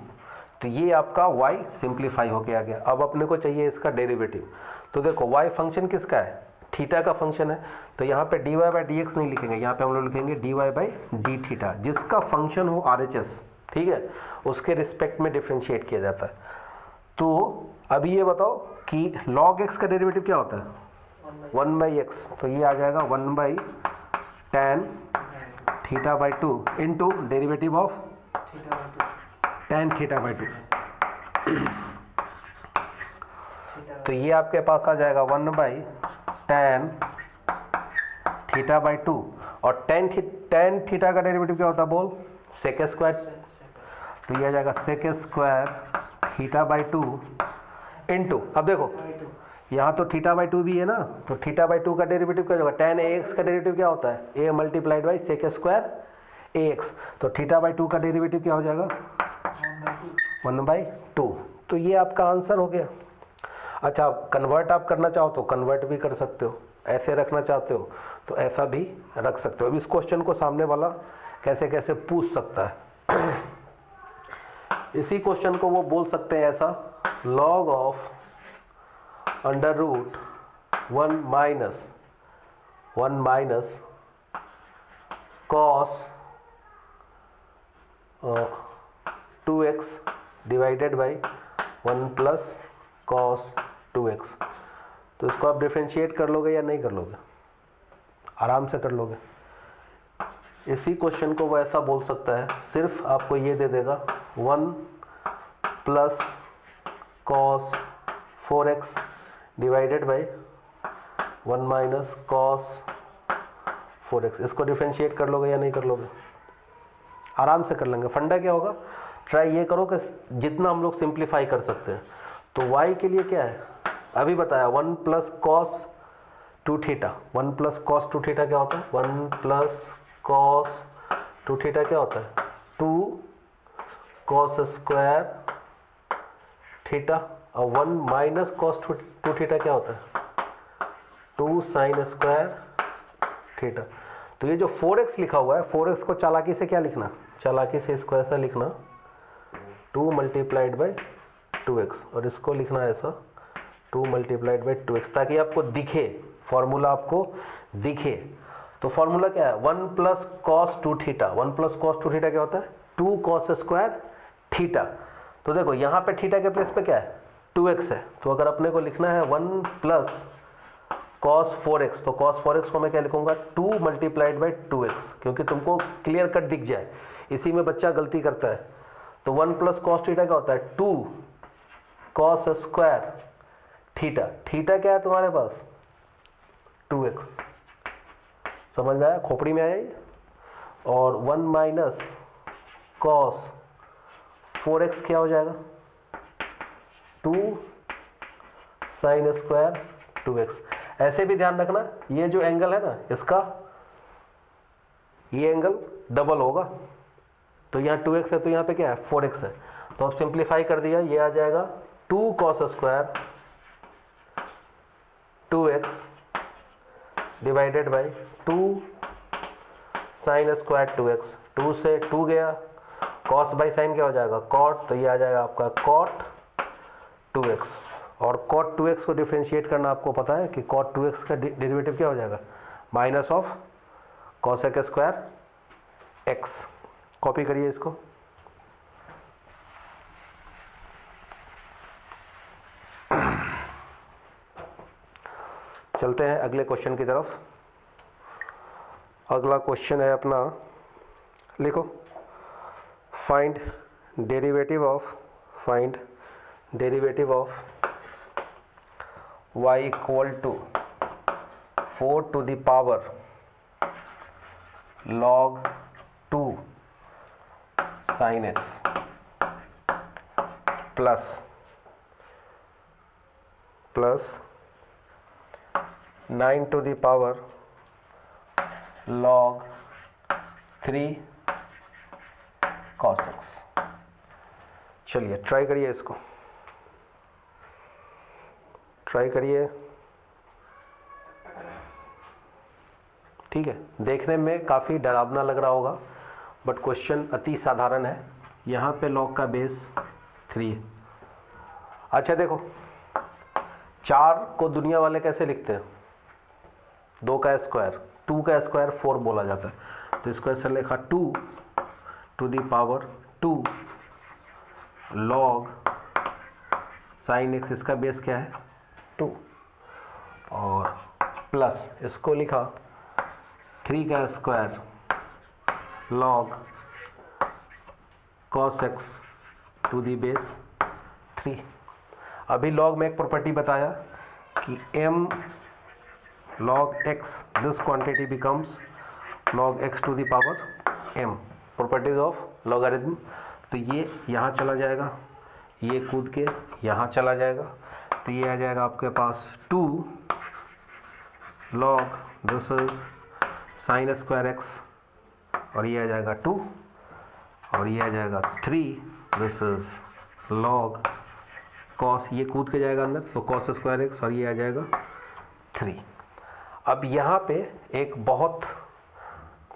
तो ये आपका y सिंप्लीफाई होके आ गया। अब अपने को चाहिए इसका डेरिवेटिव। तो देखो y फंक्शन किसका है थीटा का फंक्शन है, तो यहाँ पे dy बाई डी एक्स नहीं लिखेंगे, यहाँ पे हम लोग लिखेंगे dy बाई डी थीटा, जिसका फंक्शन हो RHS, ठीक है, उसके रिस्पेक्ट में डिफ्रेंशिएट किया जाता है। तो अभी ये बताओ कि log x का डेरिवेटिव क्या होता है 1 बाई एक्स, तो ये आ जाएगा 1 by tan theta by 2 into derivative of tan theta by 2। तो ये आपके पास आ जाएगा 1 बाई tan थीटा बाई 2, और tan थीटा का डेरिवेटिव क्या होता है बोल सेक स्क्वायर। तो ये आ जाएगा sec square theta by 2 into, अब देखो यहाँ तो थीटा बाई 2 भी है ना, तो थीटा बाई 2 का डेरिवेटिव क्या होगा tan ax का डेरिवेटिव क्या होता है a multiplied by sec square ax। तो थीटा बाई 2 का डेरिवेटिव क्या हो जाएगा 1 बाई 2। तो ये आपका आंसर हो गया। अच्छा, कन्वर्ट आप करना चाहो तो कन्वर्ट भी कर सकते हो, ऐसे रखना चाहते हो तो ऐसा भी रख सकते हो। अब इस क्वेश्चन को सामने वाला कैसे कैसे पूछ सकता है इसी क्वेश्चन को वो बोल सकते हैं ऐसा log of under root 1 minus cos 2x divided by 1 plus cos 2x। तो इसको आप डिफ्रेंशिएट कर लोगे या नहीं कर लोगे, आराम से कर लोगे। इसी क्वेश्चन को वो ऐसा बोल सकता है, सिर्फ आपको ये दे देगा 1 plus cos 4x divided by 1 minus cos 4x। इसको डिफ्रेंशिएट कर लोगे या नहीं कर लोगे, आराम से कर लेंगे। फंडा क्या होगा, ट्राई ये करो कि जितना हम लोग सिंप्लीफाई कर सकते हैं। तो y के लिए क्या है अभी बताया 1 plus cos 2 theta, 1 plus cos 2 theta क्या होता है 1 प्लस कॉस 2 थीटा क्या होता है 2 कॉस स्क्वायर थीटा, और 1 माइनस कॉस 2 थीटा क्या होता है 2 साइन स्क्वायर थीटा। तो ये जो 4x लिखा हुआ है 4x को चालाकी से क्या लिखना, चालाकी से इसको ऐसा लिखना 2 मल्टीप्लाइड बाई 2x, और इसको लिखना है ऐसा 2 मल्टीप्लाइड बाई 2x, ताकि आपको दिखे फॉर्मूला, आपको दिखे। तो फॉर्मूला क्या है 1 plus cos 2 theta, 1 plus cos 2 theta क्या होता है 2 कॉस स्क्वायर थीटा। तो देखो यहाँ पे थीटा के प्लेस पे क्या है 2x है, तो अगर अपने को लिखना है 1 प्लस कॉस 4x, तो कॉस 4x को मैं क्या लिखूंगा 2 मल्टीप्लाइड बाई 2x, क्योंकि तुमको क्लियर कट दिख जाए। इसी में बच्चा गलती करता है। तो 1 प्लस कॉस थीटा क्या होता है 2 कॉस स्क्वायर थीटा, थीटा क्या है तुम्हारे पास 2x, समझ में आया, खोपड़ी में आया ये। और 1 माइनस कॉस 4x क्या हो जाएगा 2 साइन स्क्वायर 2x। ऐसे भी ध्यान रखना ये जो एंगल है ना इसका, ये एंगल डबल होगा, तो यहाँ 2x है तो यहाँ पे क्या है 4x है। तो अब सिंप्लीफाई कर दिया, ये आ जाएगा 2 cos square 2x divided by 2 sine square 2x। 2 से 2 गया, कॉस बाई साइन क्या हो जाएगा कॉट, तो ये आ जाएगा आपका कॉट 2x। और कॉट 2x को डिफ्रेंशिएट करना आपको पता है कि कॉट 2x का डेरिवेटिव क्या हो जाएगा minus of cosec square x। Copy करिए इसको। चलते हैं अगले क्वेश्चन की तरफ। अगला क्वेश्चन है अपना, लिखो, find derivative of y equal to 4 to the power log 2 sin x plus 9 to the power log 3 cos x। चलिए ट्राई करिए, इसको ट्राई करिए। ठीक है, देखने में काफ़ी डरावना लग रहा होगा, बट क्वेश्चन अति साधारण है। यहाँ पे log का बेस 3 है। अच्छा देखो, 4 को दुनिया वाले कैसे लिखते हैं? 2 का स्क्वायर, 2 का स्क्वायर 4 बोला जाता है, तो इसको ऐसे लिखा 2 to the power 2 log sin x, इसका बेस क्या है? 2, और प्लस इसको लिखा 3 का square log cos x to the base 3। अभी log में एक प्रॉपर्टी बताया कि m log x, this quantity becomes log x to the power m, properties of logarithm. तो ये यहाँ चला जाएगा, ये कूद के यहाँ चला जाएगा, तो ये आ जाएगा आपके पास 2 log this is sine square x, और ये आ जाएगा 2, और ये आ जाएगा 3 दिस इज log cos, ये कूद के जाएगा अंदर, तो cos स्क्वायर x, और ये आ जाएगा 3। अब यहाँ पे एक बहुत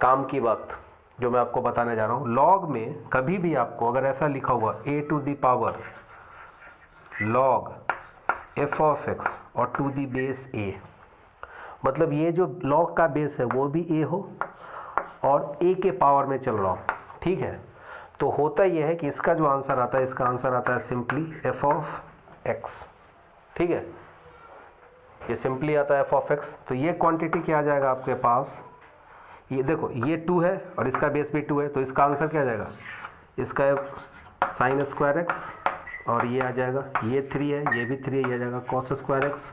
काम की बात जो मैं आपको बताने जा रहा हूँ, log में कभी भी आपको अगर ऐसा लिखा हुआ a to the power log f of x और to the base a, मतलब ये जो log का बेस है वो भी a हो और a के पावर में चल रहा हो, ठीक है। तो होता यह है कि इसका जो आंसर आता है, इसका आंसर आता है सिंपली f of x, ठीक है, ये सिंपली आता है f of x। तो ये क्वांटिटी क्या आ जाएगा आपके पास? ये देखो, ये 2 है और इसका बेस भी 2 है, तो इसका आंसर क्या आ जाएगा? इसका साइन स्क्वायर x, और ये आ जाएगा, ये 3 है, ये भी 3 है, ये आ जाएगा कॉस स्क्वायर x।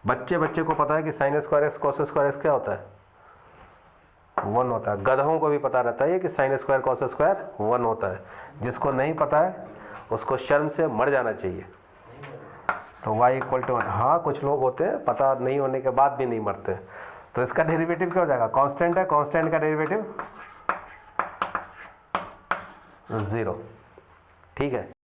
बच्चे को पता है कि sine square x cos square x क्या होता है? 1 होता है। गधों को भी पता रहता है कि साइन स्क्वायर कॉस स्क्वायर 1 होता है। जिसको नहीं पता है उसको शर्म से मर जाना चाहिए। तो y इक्वल टू 1, हाँ कुछ लोग होते हैं पता नहीं होने के बाद भी नहीं मरते। तो इसका डेरिवेटिव क्या हो जाएगा? कांस्टेंट है, कांस्टेंट का डेरिवेटिव 0, ठीक है।